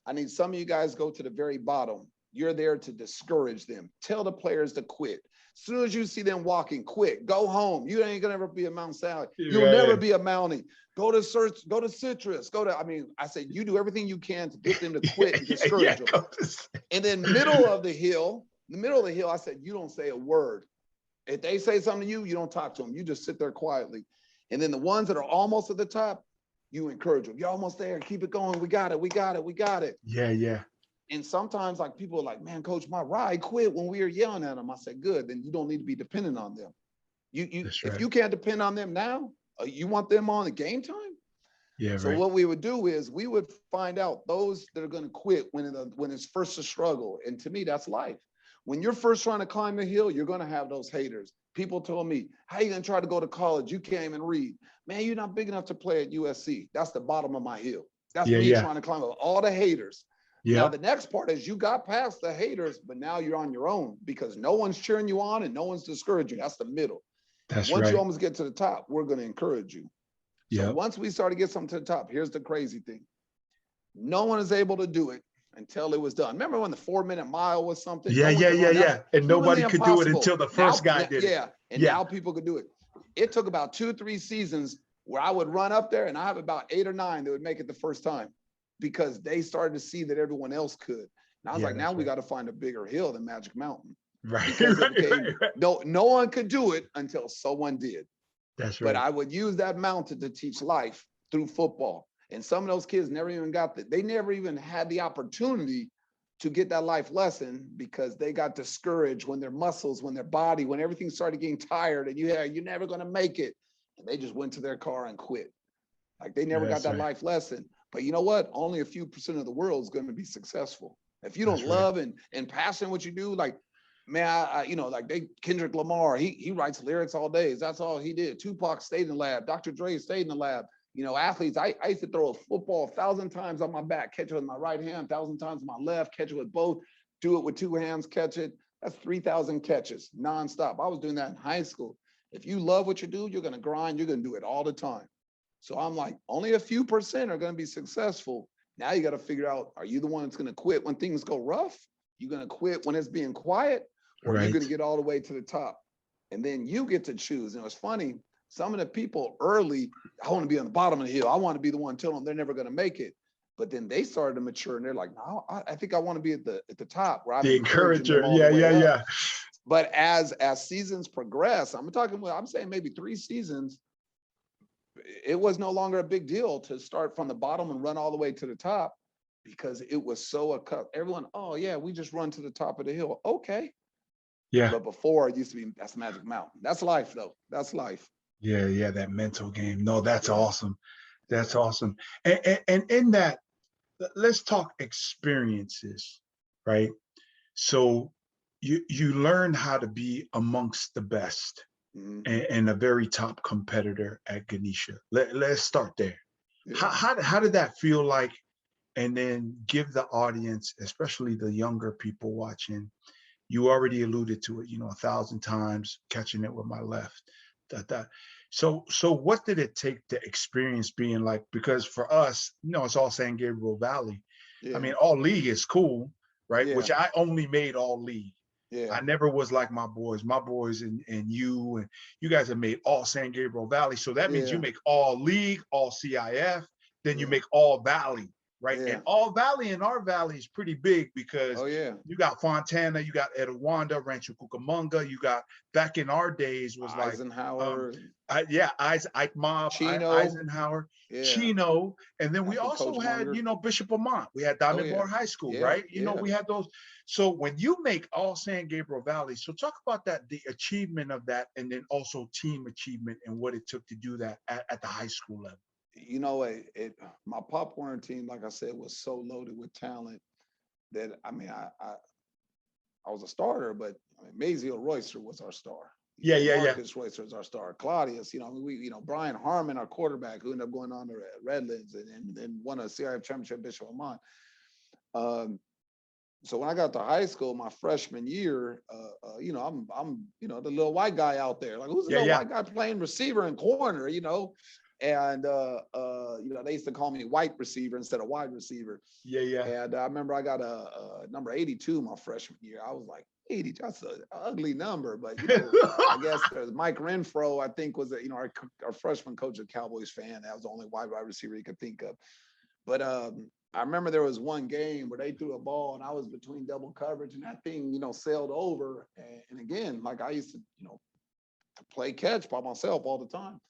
I need some of you guys go to the very bottom. You're there to discourage them. Tell the players to quit. As soon as you see them walking, quit. Go home. You ain't gonna ever be a Mount Sally. You'll never be a Mountie. Go to Citrus. I said, you do everything you can to get them to quit and discourage them. And then middle of the hill, I said, you don't say a word. If they say something to you, you don't talk to them. You just sit there quietly. And then the ones that are almost at the top, you encourage them. You're almost there. Keep it going. We got it. Yeah. And sometimes like people are like, man, coach, my ride quit when we were yelling at them. I said, good, then you don't need to be dependent on them. If you can't depend on them now, you want them on the game time? Yeah. So what we would do is we would find out those that are going to quit when it's first a struggle. And to me, that's life. When you're first trying to climb the hill, you're going to have those haters. People told me, how are you going to try to go to college? You can't even read. Man, you're not big enough to play at USC. That's the bottom of my hill. That's Yeah, me yeah. trying to climb over all the haters. Now, Yeah, the next part is you got past the haters, but now you're on your own because no one's cheering you on and no one's discouraging you. That's the middle. that's Once you right. almost get to the top, we're going to encourage you. So Yeah. once we start to get something to the top, here's the crazy thing. No one is able to do it until it was done. Remember when the 4-minute mile was something? Yeah, No one yeah, could yeah, run that. yeah. And Humanly nobody could do it impossible. until the first Now- guy did it. Yeah, and Yeah. now people could do it. It took about 2-3 seasons where I would run up there and I have about 8 or 9 that would make it the first time because they started to see that everyone else could. And I was Yeah, like, now that's we right. got to find a bigger hill than Magic Mountain. Right, Because it right, became, right. no one could do it until someone did. That's But right. I would use that mountain to teach life through football. And some of those kids never even got that. They never even had the opportunity to get that life lesson because they got discouraged when their muscles, when their body, when everything started getting tired and you're never going to make it. And they just went to their car and quit. Like they never got That's that right. life lesson. But you know what? Only a few percent of the world is going to be successful. If you don't That's right. love and passion what you do, like, man, like Kendrick Lamar, he writes lyrics all day. That's all he did. Tupac stayed in the lab. Dr. Dre stayed in the lab. You know, athletes, I used to throw a football 1,000 times on my back, catch it with my right hand, 1,000 times on my left, catch it with both, do it with 2 hands, catch it. That's 3,000 catches nonstop. I was doing that in high school. If you love what you do, you're going to grind, you're going to do it all the time. So I'm like, only a few percent are going to be successful. Now you got to figure out, are you the one that's going to quit when things go rough? You're going to quit when it's being quiet? Or are you going to get all the way to the top? And then you get to choose. And it's funny, some of the people early, I want to be on the bottom of the hill. I want to be the one telling them they're never going to make it. But then they started to mature and they're like, no, I think I want to be at the top where I'm The encouraging them encourager. all the Yeah, way yeah, up. yeah. But as seasons progress, I'm saying maybe 3 seasons, it was no longer a big deal to start from the bottom and run all the way to the top because it was so everyone, oh yeah, we just run to the top of the hill. Okay. Yeah. But before it used to be, that's Magic Mountain. That's life though. That's life. Yeah, yeah, that mental game. No, that's awesome. That's awesome. And in that, let's talk experiences, right? So you learn how to be amongst the best and a very top competitor at Ganesha. Let's start there. Yeah. How did that feel like? And then give the audience, especially the younger people watching, you already alluded to it, 1,000 times, catching it with my left. So what did it take to experience being like, because for us, it's all San Gabriel Valley. Yeah. I mean, all league is cool, right? Yeah. Which I only made all league. Yeah. I never was like my boys and you guys have made all San Gabriel Valley. So that means you make all league, all CIF, then you make all Valley, right? Yeah. And all Valley in our Valley is pretty big because Oh yeah. you got Fontana, you got Etowanda, Rancho Cucamonga, you got, back in our days was like Eisenhower. Ike Mob, Chino. Eisenhower, Yeah. Chino, and then we After also Coach had, Munger. Bishop Lamont. We had Diamond yeah. Bar High School, Yeah, right? yeah. We had those. So when you make all San Gabriel Valley, so talk about that, the achievement of that, and then also team achievement and what it took to do that at the high school level. My Pop Warner team, like I said, was so loaded with talent that I was a starter, but Maziel Royster was our star. Marcus Royster was our star. Claudius, Brian Harmon, our quarterback, who ended up going on to Redlands and won a CIF championship, Bishop Lamont. So when I got to high school, my freshman year, I'm the little white guy out there. Like, who's the little white guy playing receiver and corner, And they used to call me white receiver instead of wide receiver. Yeah. And I remember I got a number 82 my freshman year. I was like, 80, that's an ugly number, but I guess Mike Renfro, I think, was our freshman coach, a Cowboys fan. That was the only wide receiver he could think of. But I remember there was one game where they threw a ball and I was between double coverage and that thing, sailed over. And again, like I used to, to play catch by myself all the time.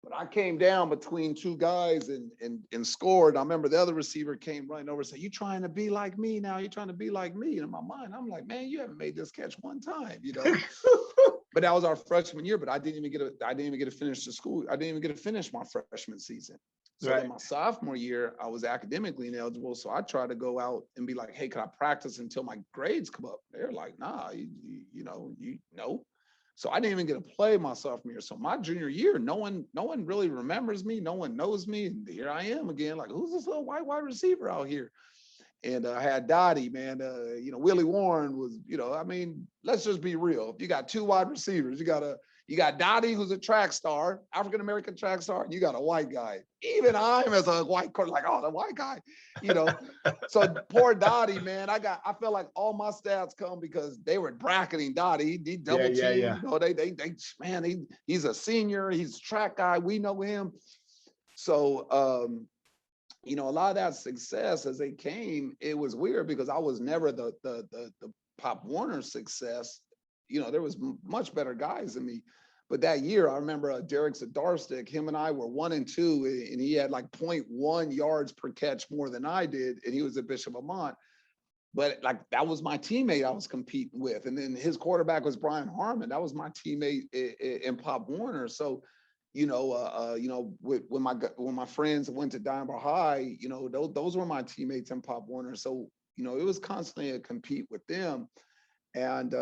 But I came down between 2 guys and scored. I remember the other receiver came running over and said, "You trying to be like me now? You trying to be like me?" And in my mind, I'm like, "Man, you haven't made this catch one time, But that was our freshman year. But I didn't even get to finish the school. I didn't even get to finish my freshman season. So then my sophomore year, I was academically ineligible. So I tried to go out and be like, "Hey, can I practice until my grades come up?" They're like, "Nah, no." So I didn't even get to play my sophomore year. So my junior year, no one really remembers me. No one knows me. And here I am again, like, who's this little white wide receiver out here? And I had Dottie, man. Willie Warren was, I mean, let's just be real. If you got two wide receivers, you got Dottie, who's a track star, African-American track star, and you got a white guy. Even I'm as a white coach, like, oh, the white guy, So poor Dottie, man, I felt like all my stats come because they were bracketing Dottie. He double team, he's a senior, he's a track guy. We know him. So, a lot of that success as they came, it was weird because I was never the Pop Warner success. There was much better guys than me. But that year, I remember Derek Zadarstick, him and I were 1 and 2, and he had like 0.1 yards per catch more than I did, and he was at Bishop Ammont. But like that was my teammate I was competing with, and then his quarterback was Brian Harmon. That was my teammate in Pop Warner. So, when my friends went to Diamond High, those were my teammates in Pop Warner. So, it was constantly a compete with them, and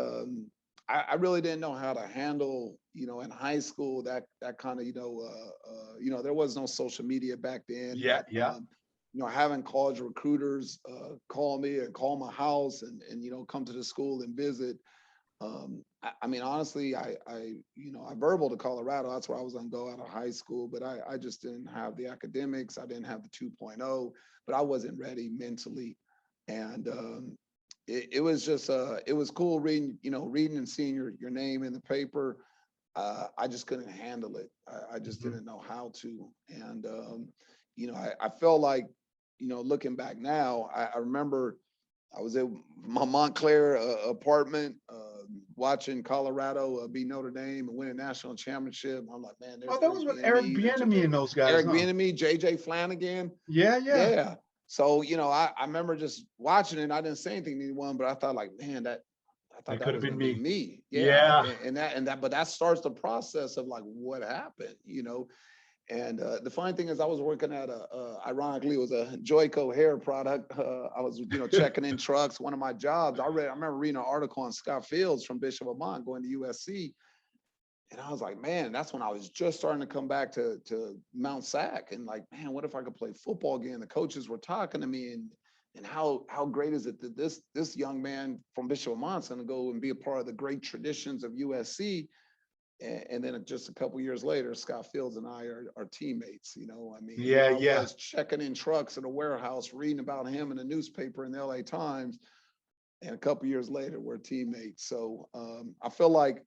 I really didn't know how to handle, in high school that kind of, there was no social media back then. Yeah. Having college recruiters call me and call my house and come to the school and visit. I mean, honestly, I verbal to Colorado. That's where I was going to go out of high school, but I just didn't have the academics. I didn't have the 2.0, but I wasn't ready mentally. And it was just, it was cool reading and seeing your name in the paper. I just couldn't handle it. I just didn't know how to. And, I felt like, looking back now, I remember I was at my Montclair apartment, watching Colorado beat Notre Dame and win a national championship. I'm like, man, that was with Eric Bieniemy and those guys. Eric Bieniemy, JJ Flanagan. Yeah. So, I remember just watching it. And I didn't say anything to anyone, but I thought like, man, that could have been me. Yeah. But that starts the process of like what happened, And the funny thing is I was working at ironically, it was a Joico hair product. I was, checking in trucks. One of my jobs, I remember reading an article on Scott Fields from Bishop Ammont going to USC. And I was like, man, that's when I was just starting to come back to Mount Sac. And like, man, what if I could play football again? The coaches were talking to me and how great is it that this young man from Bishop Ammont's going to go and be a part of the great traditions of USC. And then just a couple years later, Scott Fields and I are teammates. I mean, I was checking in trucks at a warehouse, reading about him in a newspaper in the LA Times. And a couple years later, we're teammates. So I feel like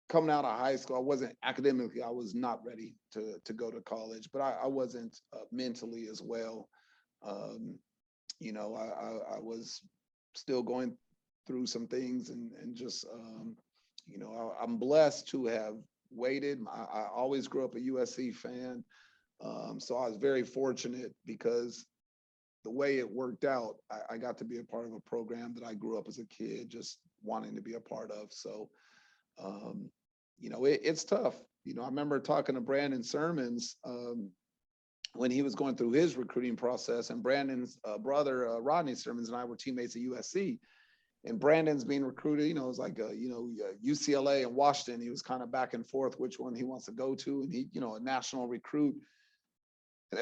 coming out of high school, I wasn't academically, I was not ready to go to college, but I wasn't mentally as well. I was still going through some things and just, I'm blessed to have waited. I always grew up a USC fan. So I was very fortunate because the way it worked out, I got to be a part of a program that I grew up as a kid, just wanting to be a part of. So, it's tough. I remember talking to Brandon Sermons when he was going through his recruiting process, and Brandon's brother, Rodney Sermons, and I were teammates at USC. And Brandon's being recruited, it was like, UCLA and Washington. He was kind of back and forth which one he wants to go to. And he, a national recruit.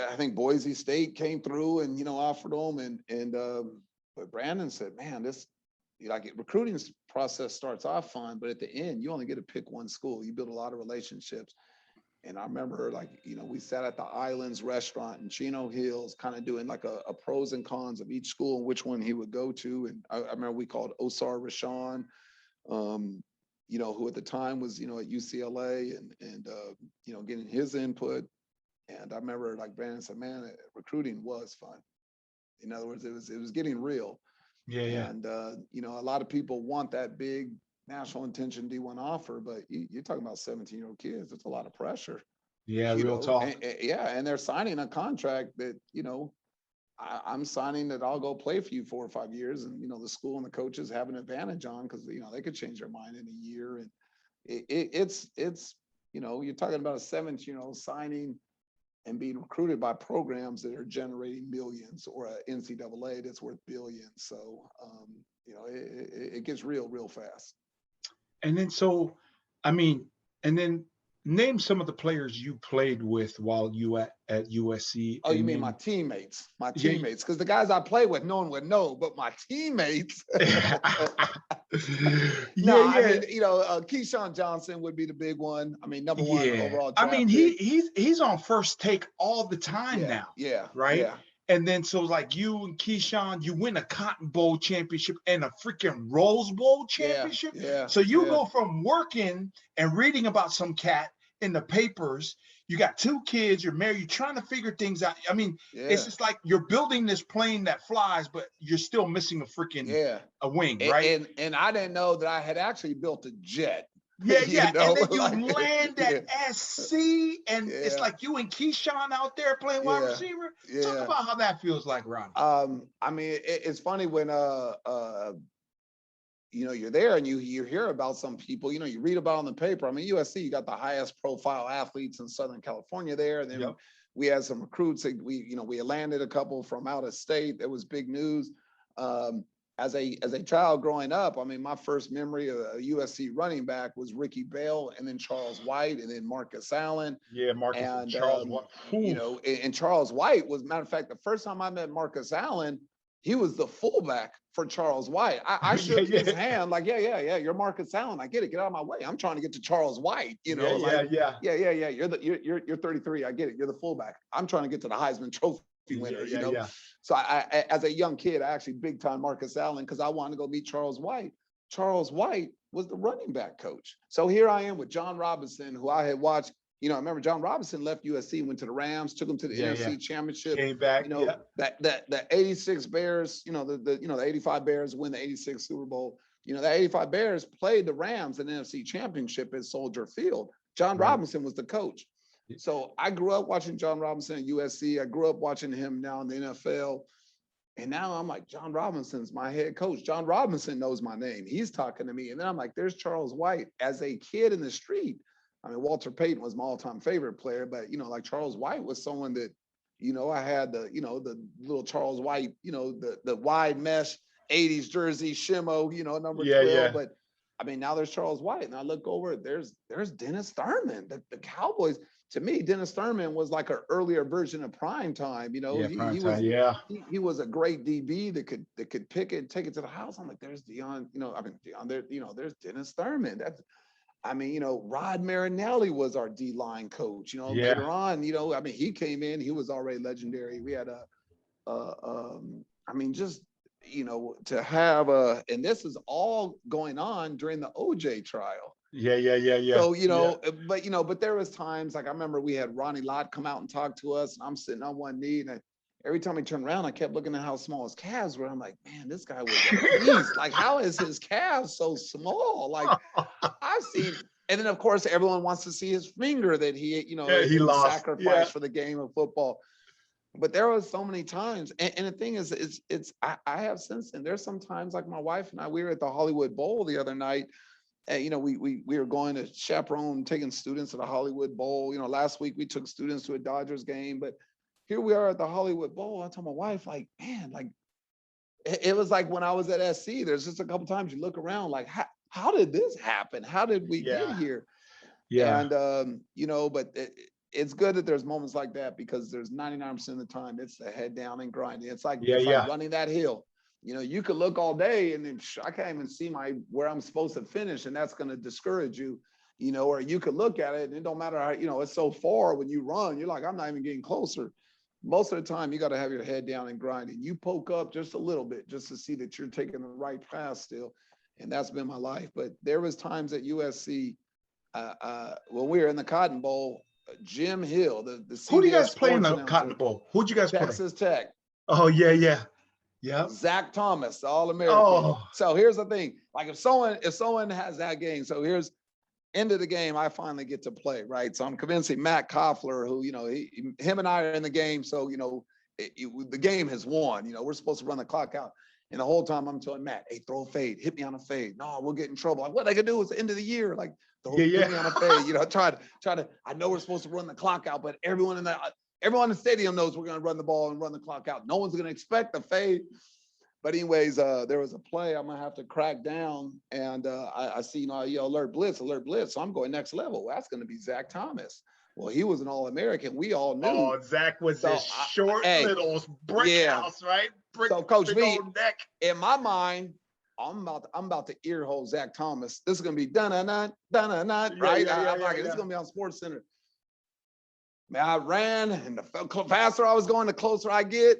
I think Boise State came through and, offered him. But Brandon said, man, recruiting process starts off fine, but at the end, you only get to pick one school. You build a lot of relationships. And I remember we sat at the Islands restaurant in Chino Hills, kind of doing like a pros and cons of each school and which one he would go to. And I remember we called Osar Rashawn, who at the time was, at UCLA and getting his input. And I remember Brandon said, man, recruiting was fun. In other words, it was getting real. Yeah. And, a lot of people want that big national attention D1 offer, but you're talking about 17-year-old kids. It's a lot of pressure. Yeah, real talk. And they're signing a contract that, I'm signing that I'll go play for you 4 or 5 years. And, the school and the coaches have an advantage on because, they could change their mind in a year. And it's you're talking about a 17-year-old signing and being recruited by programs that are generating millions or a NCAA that's worth billions. So, it gets real fast. And then, so I mean, and then name some of the players you played with while you at USC. Oh, you and mean then, my teammates? My yeah, teammates, because the guys I play with, no one would know, but my teammates. No, I yeah, mean, Keyshawn Johnson would be the big one. I mean, number one yeah. overall I mean, draft pick. he's on First Take all the time Yeah, now, yeah, right? yeah, And then so like you and Keyshawn, you win a Cotton Bowl championship and a freaking Rose Bowl yeah, championship. yeah, So you yeah, go from working and reading about some cat in the papers. You got 2 kids, you're married, you're trying to figure things out. I mean, it's yeah, just like you're building this plane that flies, but you're still missing yeah. a wing, And, right? and I didn't know that I had actually built a jet. Yeah, You know, and then you like, land yeah, at SC, and it's yeah, like you and Keyshawn out there playing wide yeah, receiver. Talk yeah. about how that feels like, Ronnie. I mean, it's funny when you're there and you hear about some people, you read about on the paper. I mean, USC, you got the highest profile athletes in Southern California there. And then Yep. we had some recruits that we landed a couple from out of state. That was big news. As a child growing up, I mean, my first memory of a USC running back was Ricky Bell, and then Charles White, and then Marcus Allen. Yeah, Marcus and Charles. And Charles White was, matter of fact, the first time I met Marcus Allen, he was the fullback for Charles White. I shook his hand like, yeah, you're Marcus Allen. I get it. Get out of my way. I'm trying to get to Charles White. Yeah. You're 33. I get it. You're the fullback. I'm trying to get to the Heisman Trophy winner. Yeah. So I, as a young kid, I actually big time Marcus Allen because I wanted to go meet Charles White. Charles White was the running back coach. So here I am with John Robinson, who I had watched. I remember John Robinson left USC, went to the Rams, took him to the NFC Championship. Came back. That 86 Bears, the 85 Bears win the 86 Super Bowl. The 85 Bears played the Rams in the NFC Championship at Soldier Field. John Robinson was the coach. So I grew up watching John Robinson at USC. I grew up watching him now in the NFL. And now I'm like, John Robinson's my head coach. John Robinson knows my name. He's talking to me. And then I'm like, there's Charles White. As a kid in the street, I mean, Walter Payton was my all-time favorite player, but, like Charles White was someone that, I had the little Charles White, the wide mesh 80s jersey, Shimo, number 12. Yeah. But I mean, now there's Charles White, and I look over, there's Dennis Thurman. The Cowboys, to me, Dennis Thurman was like an earlier version of prime time. He was a great DB that could pick it and take it to the house. I'm like, there's Deion, there's Dennis Thurman. Rod Marinelli was our D-line coach, later on, he came in, he was already legendary. We had to have and this is all going on during the OJ trial. Yeah. So, but there was times, like I remember we had Ronnie Lott come out and talk to us, and I'm sitting on one knee, and every time he turned around, I kept looking at how small his calves were. I'm like, man, this guy was a beast. Like, how is his calves so small? Like, I've seen, and then of course everyone wants to see his finger that he lost. sacrificed for the game of football. But there was so many times, and the thing is, I have since then. There's some times, like my wife and I, we were at the Hollywood Bowl the other night. And, we were going to chaperone, taking students to the Hollywood Bowl. Last week we took students to a Dodgers game, but here we are at the Hollywood Bowl. I told my wife, like, man, like, it was like when I was at SC, there's just a couple times you look around, like, how did this happen? How did we get here? Yeah. And, but it's good that there's moments like that, because there's 99% of the time it's the head down and grinding. It's like, like running that hill. You could look all day and then I can't even see where I'm supposed to finish, and that's going to discourage you. Or you could look at it and it don't matter how, it's so far when you run, you're like, I'm not even getting closer. Most of the time, you got to have your head down and grinding. You poke up just a little bit just to see that you're taking the right path still. And that's been my life. But there was times at USC when we were in the Cotton Bowl, Jim Hill, the who do you guys play in the Cotton Bowl? Who'd you guys play? Texas Tech. Oh, yeah. Zach Thomas, the All-American. Oh. So here's the thing. Like if someone has that game, so here's end of the game, I finally get to play, right? So I'm convincing Matt Koffler, who, him and I are in the game. So, the game has won. We're supposed to run the clock out. And the whole time I'm telling Matt, hey, throw a fade, hit me on a fade. No, we'll get in trouble. Like, what I can do is the end of the year, like, hit me on a fade. Try to, I know we're supposed to run the clock out, but everyone in the stadium knows we're going to run the ball and run the clock out. No one's going to expect the fade. But anyways, there was a play I'm gonna have to crack down, and I see, you alert blitz. So I'm going next level. Well, that's gonna be Zach Thomas. Well, he was an All-American. We all knew. Oh, Zach was So, this short little brick yeah. house, right? Brick, So, Coach big V, old neck. in my mind, I'm about to ear hole Zach Thomas. This is gonna be dun-dun-dun, dun-dun-dun, right? I'm like, this is gonna be on Sports Center. Man, I ran, and the faster I was going, the closer I get.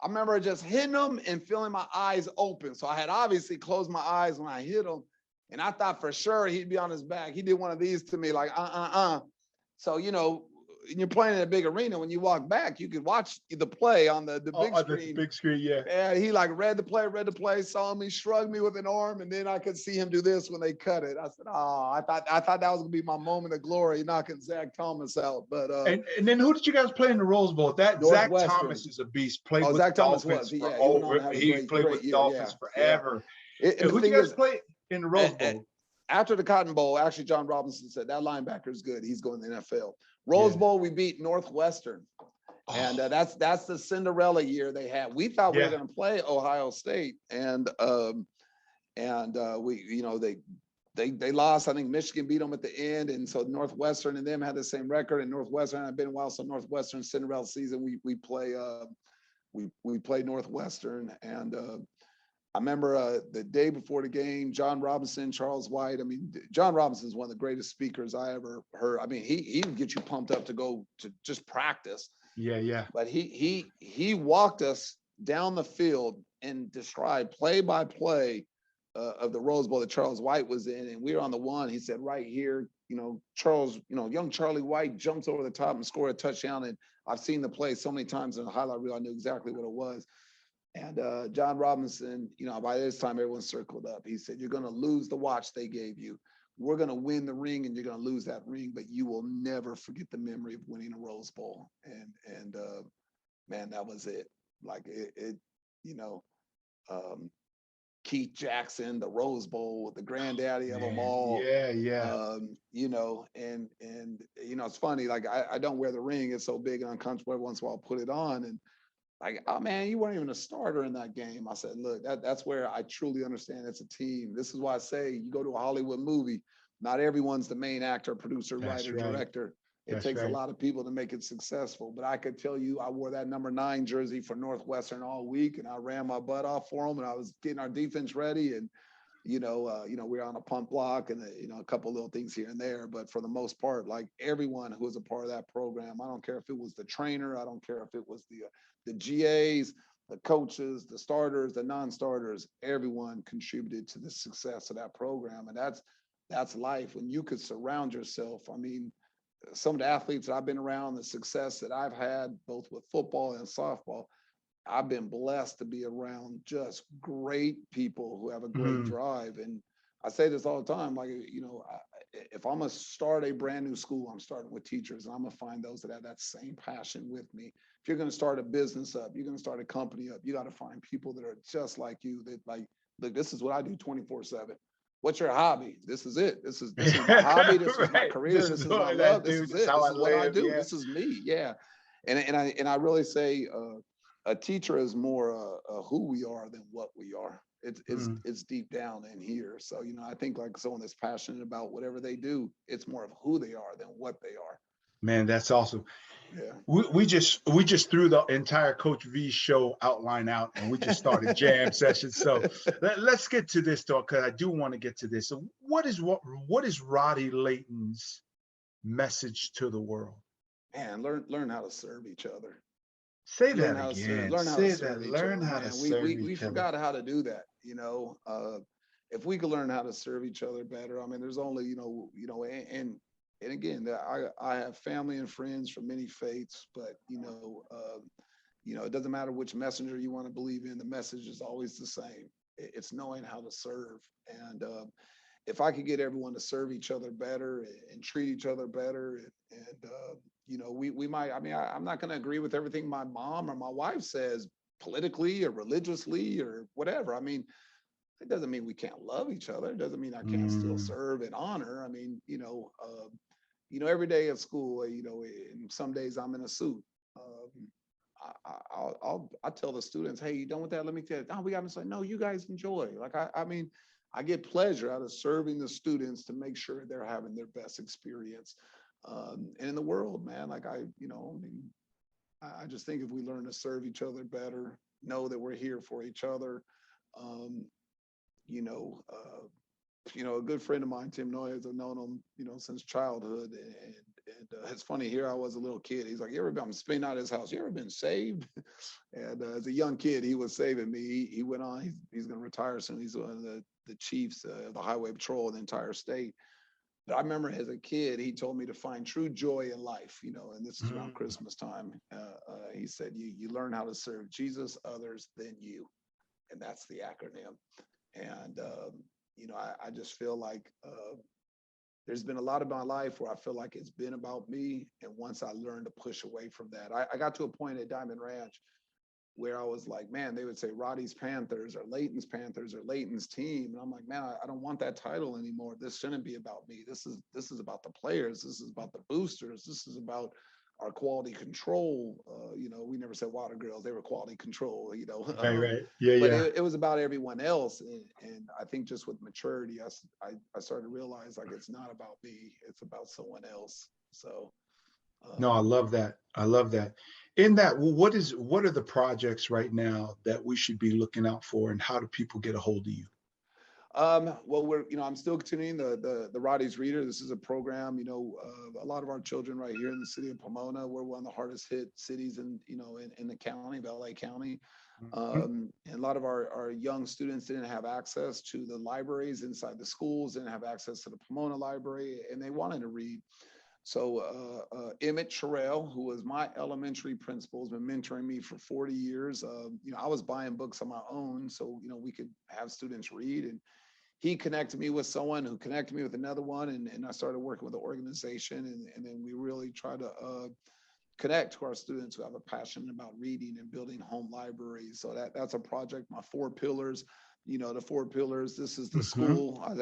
I remember just hitting him and feeling my eyes open. So I had obviously closed my eyes when I hit him, and I thought for sure he'd be on his back. He did one of these to me, like So you're playing in a big arena. When you walk back, you could watch the play on the big screen. The big screen, yeah. And he like read the play, saw me, shrugged me with an arm, and then I could see him do this when they cut it. I said, "Oh, I thought that was gonna be my moment of glory, knocking Zach Thomas out." But and then who did you guys play in the Rose Bowl? That Zach Thomas is a beast. Played with Zach Thomas Dolphins was. for Yeah, over. He played with Dolphins forever. And who did you guys play in the Rose Bowl? After the Cotton Bowl, actually, John Robinson said that linebacker is good. He's going to the NFL. Rose Bowl, we beat Northwestern, and that's the Cinderella year they had. We thought we were going to play Ohio State, and we, they lost. I think Michigan beat them at the end, and so Northwestern and them had the same record. And Northwestern had been a while, so Northwestern Cinderella season, we play Northwestern, and I remember the day before the game, John Robinson, Charles White. I mean, John Robinson is one of the greatest speakers I ever heard. I mean, he would get you pumped up to go to just practice. Yeah. But he walked us down the field and described play by play of the Rose Bowl that Charles White was in, and we were on the one. He said, right here, Charles, young Charlie White jumps over the top and scored a touchdown. And I've seen the play so many times in the highlight reel, I knew exactly what it was. And John Robinson, by this time, everyone circled up. He said, you're going to lose the watch they gave you. We're going to win the ring, and you're going to lose that ring, but you will never forget the memory of winning a Rose Bowl. And man, that was it. Like Keith Jackson, the Rose Bowl, the granddaddy of them all. Yeah. And it's funny. Like I don't wear the ring. It's so big and uncomfortable. Every once in a while, I'll put it on, and like, oh man, you weren't even a starter in that game. I said, look, that's where I truly understand it's a team. This is why I say you go to a Hollywood movie, not everyone's the main actor, producer, writer, director. It takes a lot of people to make it successful. But I could tell you, I wore that number 9 jersey for Northwestern all week, and I ran my butt off for them, and I was getting our defense ready. And we were on a pump block and a couple little things here and there, but for the most part, like everyone who was a part of that program, I don't care if it was the trainer, I don't care if it was the GAs, the coaches, the starters, the non-starters, everyone contributed to the success of that program. And that's life. When you could surround yourself, I mean, some of the athletes that I've been around, the success that I've had both with football and softball, I've been blessed to be around just great people who have a great drive. And I say this all the time, like, if I'm gonna start a brand new school, I'm starting with teachers, and I'm gonna find those that have that same passion with me. If you're gonna start a business up, you're gonna start a company up, you got to find people that are just like you, that like, look, this is what I do 24/7. What's your hobby? This is it. This is my hobby. This is my career. This is my love. This is it. This is what I do. This is me. Yeah. And I really say a teacher is more who we are than what we are. It's deep down in here. So, I think like someone that's passionate about whatever they do, it's more of who they are than what they are. Man, that's awesome. Yeah. We just threw the entire Coach V show outline out, and we just started jam session. So let's get to this though, because I do want to get to this. So what is Roddy Layton's message to the world? Man, learn how to serve each other. Say that again. Learn how to serve each other. Learn how to serve each other. We forgot how to do that. If we could learn how to serve each other better, I mean, there's only, and again, I have family and friends from many faiths, but it doesn't matter which messenger you want to believe in. The message is always the same. It's knowing how to serve. And if I could get everyone to serve each other better and treat each other better, we might. I mean, I'm not going to agree with everything my mom or my wife says politically or religiously or whatever. I mean, it doesn't mean we can't love each other. It doesn't mean I can't still serve and honor. I mean, every day at school, and some days I'm in a suit. I tell the students, hey, you done with that? Let me tell you. Oh, we got to say, no, you guys enjoy. Like, I mean, I get pleasure out of serving the students to make sure they're having their best experience. And in the world, man, like I mean, I just think if we learn to serve each other better, know that we're here for each other, um, you know, a good friend of mine, Tim Noyes, I've known him, since childhood. And it's funny, here I was a little kid. He's like, you ever been, I'm spending out his house, you ever been saved? And as a young kid, he was saving me. He went on, he's going to retire soon. He's one of the chiefs of the highway patrol in the entire state. But I remember as a kid, he told me to find true joy in life, and this is around Christmas time. He said, you learn how to serve Jesus, others, then you. And that's the acronym. And, I just feel like there's been a lot of my life where I feel like it's been about me. And once I learned to push away from that, I got to a point at Diamond Ranch where I was like, man, they would say Roddy's Panthers or Layton's Panthers or Layton's team. And I'm like, man, I don't want that title anymore. This shouldn't be about me. This is about the players. This is about the boosters. This is about our quality control. We never said water girls. They were quality control, Right. Yeah, but yeah. it was about everyone else. And I think just with maturity, I started to realize like, it's not about me. It's about someone else. So. No, I love that. I love that. In that, well, what are the projects right now that we should be looking out for, and how do people get a hold of you? Well, I'm still continuing the Roddys Reader. This is a program, a lot of our children right here in the city of Pomona, we're one of the hardest hit cities in the county of LA County. And a lot of our young students didn't have access to the libraries inside the schools, didn't have access to the Pomona library, and they wanted to read. So Emmett Sherrill, who was my elementary principal, has been mentoring me for 40 years. I was buying books on my own, so we could have students read. And he connected me with someone who connected me with another one, and I started working with the organization, and then we really try to connect to our students who have a passion about reading and building home libraries. So that's a project. My 4 pillars. The 4 pillars, this is the school. I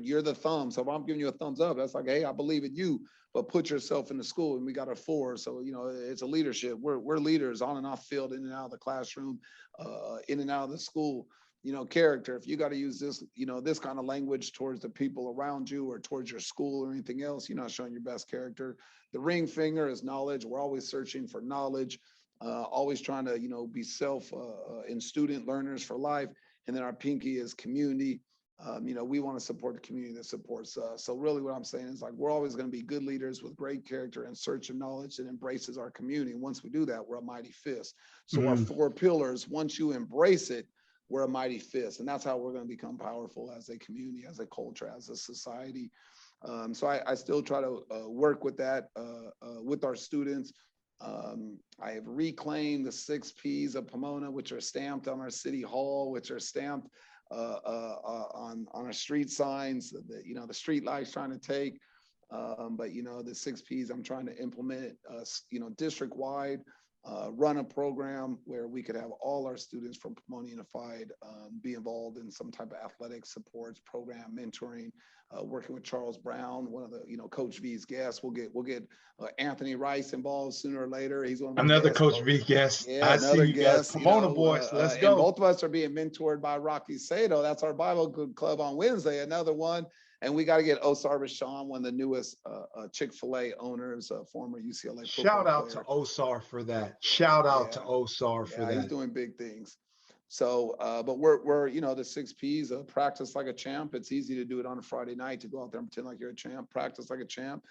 you're the thumb. So if I'm giving you a thumbs up, that's like, hey, I believe in you, but put yourself in the school. And we got a 4. So, it's a leadership. We're leaders on and off field, in and out of the classroom, in and out of the school. Character, if you got to use this, this kind of language towards the people around you or towards your school or anything else, you're not showing your best character. The ring finger is knowledge. We're always searching for knowledge, always trying to, be and student learners for life. And then our pinky is community. We want to support the community that supports us. So really what I'm saying is like, we're always going to be good leaders with great character and search of knowledge that embraces our community. And once we do that, we're a mighty fist. So our 4 pillars, once you embrace it, we're a mighty fist. And that's how we're going to become powerful as a community, as a culture, as a society. So I still try to work with that with our students. I have reclaimed the 6 P's of Pomona, which are stamped on our city hall, which are stamped on our street signs, the street lights trying to take. But the 6 P's I'm trying to implement, district wide, run a program where we could have all our students from Pomona Unified be involved in some type of athletic supports program, mentoring, working with Charles Brown, one of the, Coach V's guests. We'll get Anthony Rice involved sooner or later. He's one of Another guests. Coach V guest. Yeah, I see you guys. guest, Pomona boys, let's go. And both of us are being mentored by Rocky Sato. That's our Bible Club on Wednesday. Another one. And we got to get Osar Bashan, one of the newest Chick-fil-A owners, former UCLA football Shout out player. to Osar for that. Shout out to Osar for that. He's doing big things. So, but we're the 6 P's of practice like a champ. It's easy to do it on a Friday night, to go out there and pretend like you're a champ, practice like a champ,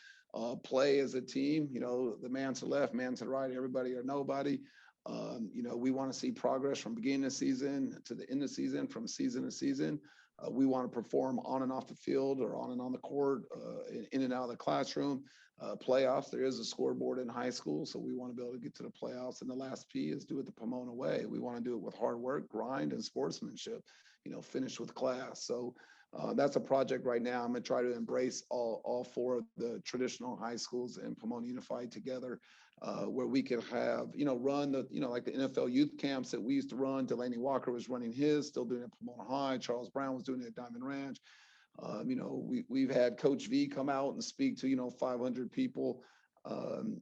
play as a team, the man to the left, man to the right, everybody or nobody. We want to see progress from beginning of season to the end of season, from season to season. We want to perform on and off the field or on and on the court, in and out of the classroom. Playoffs, there is a scoreboard in high school, so we want to be able to get to the playoffs. And the last P is do it the Pomona way. We want to do it with hard work, grind, and sportsmanship, finish with class. So that's a project right now. I'm going to try to embrace all 4 of the traditional high schools in Pomona Unified together, where we could have, run the, like the NFL youth camps that we used to run. Delaney Walker was running his, still doing it at Pomona High. Charles Brown was doing it at Diamond Ranch. We've had Coach V come out and speak to, 500 people.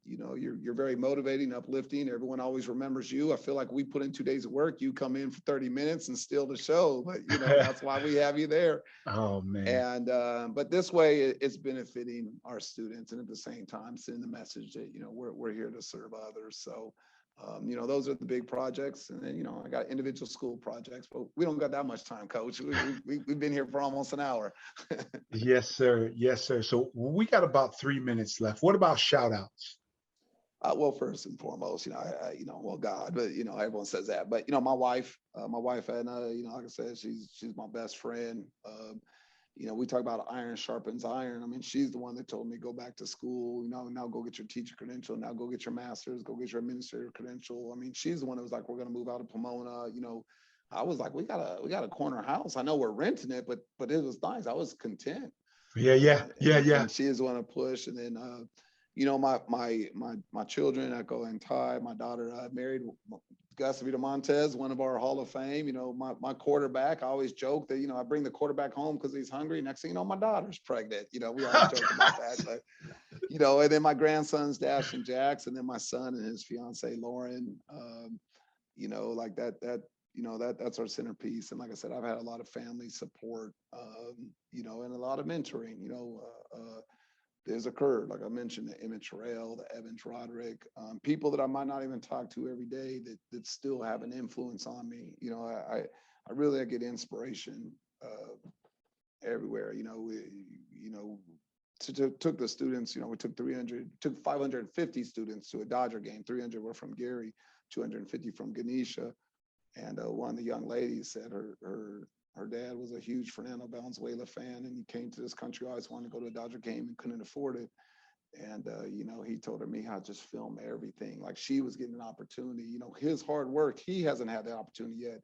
You know, you're very motivating, uplifting. Everyone always remembers you. I feel like we put in 2 days of work. You come in for 30 minutes and steal the show, but you know, that's why we have you there. Oh man. And but this way it's benefiting our students, and at the same time sending the message that, you know, we're here to serve others. So you know, those are the big projects. And then, you know, I got individual school projects, but we don't got that much time, Coach. We've been here for almost an hour. Yes, sir. Yes, sir. So we got about 3 minutes left. What about shout outs? Well, first and foremost, you know, you know, well, God, but you know, everyone says that, but you know, my wife, and you know, like I said, she's my best friend. You know, we talk about iron sharpens iron. I mean, she's the one that told me go back to school, you know, now go get your teacher credential, now go get your master's, go get your administrator credential. I mean, she's the one that was like, we're going to move out of Pomona. You know, I was like, we got a corner house. I know we're renting it, but it was nice. I was content. Yeah. And she is the one to push. And then, you know, my children, Echo and Ty, my daughter, married Gus Montez, one of our Hall of Fame. You know, my quarterback, I always joke that, you know, I bring the quarterback home because he's hungry. Next thing you know, my daughter's pregnant. You know, we always joke about that. But, you know, and then my grandsons, Dash and Jax, and then my son and his fiance, Lauren, you know, like that, you know, that's our centerpiece. And like I said, I've had a lot of family support, you know, and a lot of mentoring, you know, there's occurred, like I mentioned, the Emmett Terrell, the Evans Roderick, people that I might not even talk to every day that still have an influence on me. You know, I really get inspiration everywhere. You know, took the students. You know, we took 550 students to a Dodger game. 300 were from Garey, 250 from Ganesha, and one of the young ladies said her dad was a huge Fernando Valenzuela fan, and he came to this country, always wanted to go to a Dodger game and couldn't afford it. And, you know, he told her me how to just film everything. Like she was getting an opportunity, you know, his hard work, he hasn't had that opportunity yet,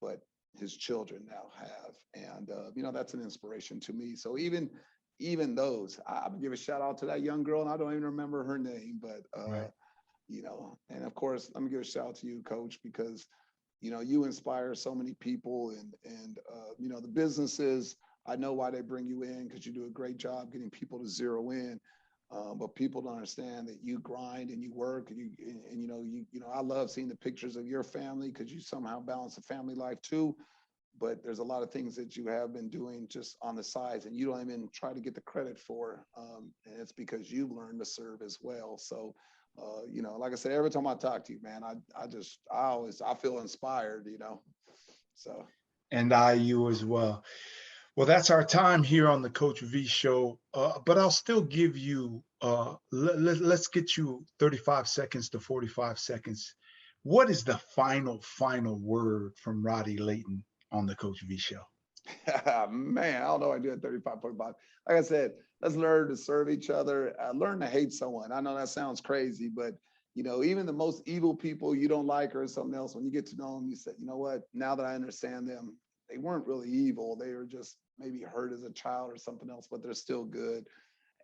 but his children now have. And, you know, that's an inspiration to me. So even those, I'm gonna give a shout out to that young girl, and I don't even remember her name, but, right. You know, and of course, I'm gonna give a shout out to you, Coach, because you know, you inspire so many people, and you know, the businesses, I know why they bring you in, because you do a great job getting people to zero in. But people don't understand that you grind and you work, and you know, I love seeing the pictures of your family, because you somehow balance a family life too. But there's a lot of things that you have been doing just on the sides, and you don't even try to get the credit for. And it's because you've learned to serve as well. So you know, like I said, every time I talk to you, man, I feel inspired, you know, so. And you as well. Well, that's our time here on the Coach V Show, but I'll still give you, let's get you 35 seconds to 45 seconds. What is the final word from Roddy Layton on the Coach V Show? Man, I don't know. I do it 35, 45. Like I said, let's learn to serve each other. Learn to hate someone. I know that sounds crazy, but you know, even the most evil people you don't like or something else, when you get to know them, you say, you know what? Now that I understand them, they weren't really evil. They were just maybe hurt as a child or something else, but they're still good.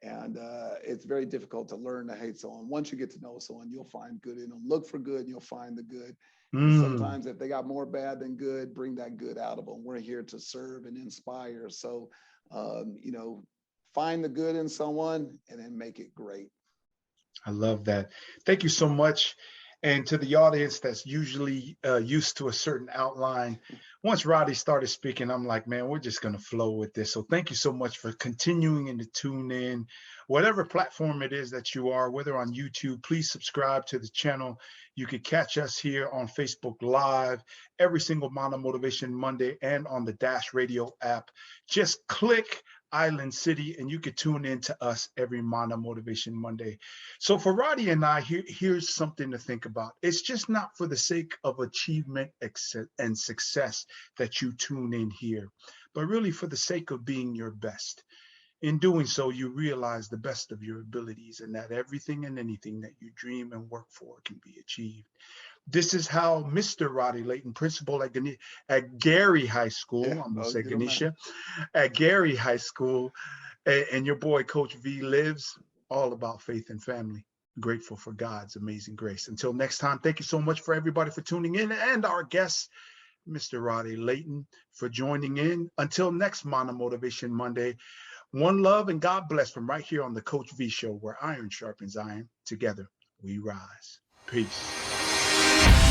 And it's very difficult to learn to hate someone. Once you get to know someone, you'll find good in them. Look for good, and you'll find the good. Sometimes if they got more bad than good, bring that good out of them. We're here to serve and inspire. So, you know, find the good in someone and then make it great. I love that. Thank you so much. And to the audience that's usually used to a certain outline, once Roddy started speaking, I'm like, man, we're just going to flow with this. So thank you so much for continuing to tune in. Whatever platform it is that you are, whether on YouTube, please subscribe to the channel. You can catch us here on Facebook Live every single Mono Motivation Monday and on the Dash Radio app. Just click Island City and you can tune in to us every Mono Motivation Monday. So for Roddy and I, here's something to think about. It's just not for the sake of achievement and success that you tune in here, but really for the sake of being your best. In doing so, you realize the best of your abilities and that everything and anything that you dream and work for can be achieved. This is how Mr. Roddy Layton, principal at Garey High School, I'm going to say Ganesha, at Garey High School, and your boy Coach V lives, all about faith and family. Grateful for God's amazing grace. Until next time, thank you so much for everybody for tuning in, and our guest, Mr. Roddy Layton, for joining in. Until next Mono Motivation Monday, One love and God bless from right here on the Coach V Show, where iron sharpens iron. Together we rise. Peace.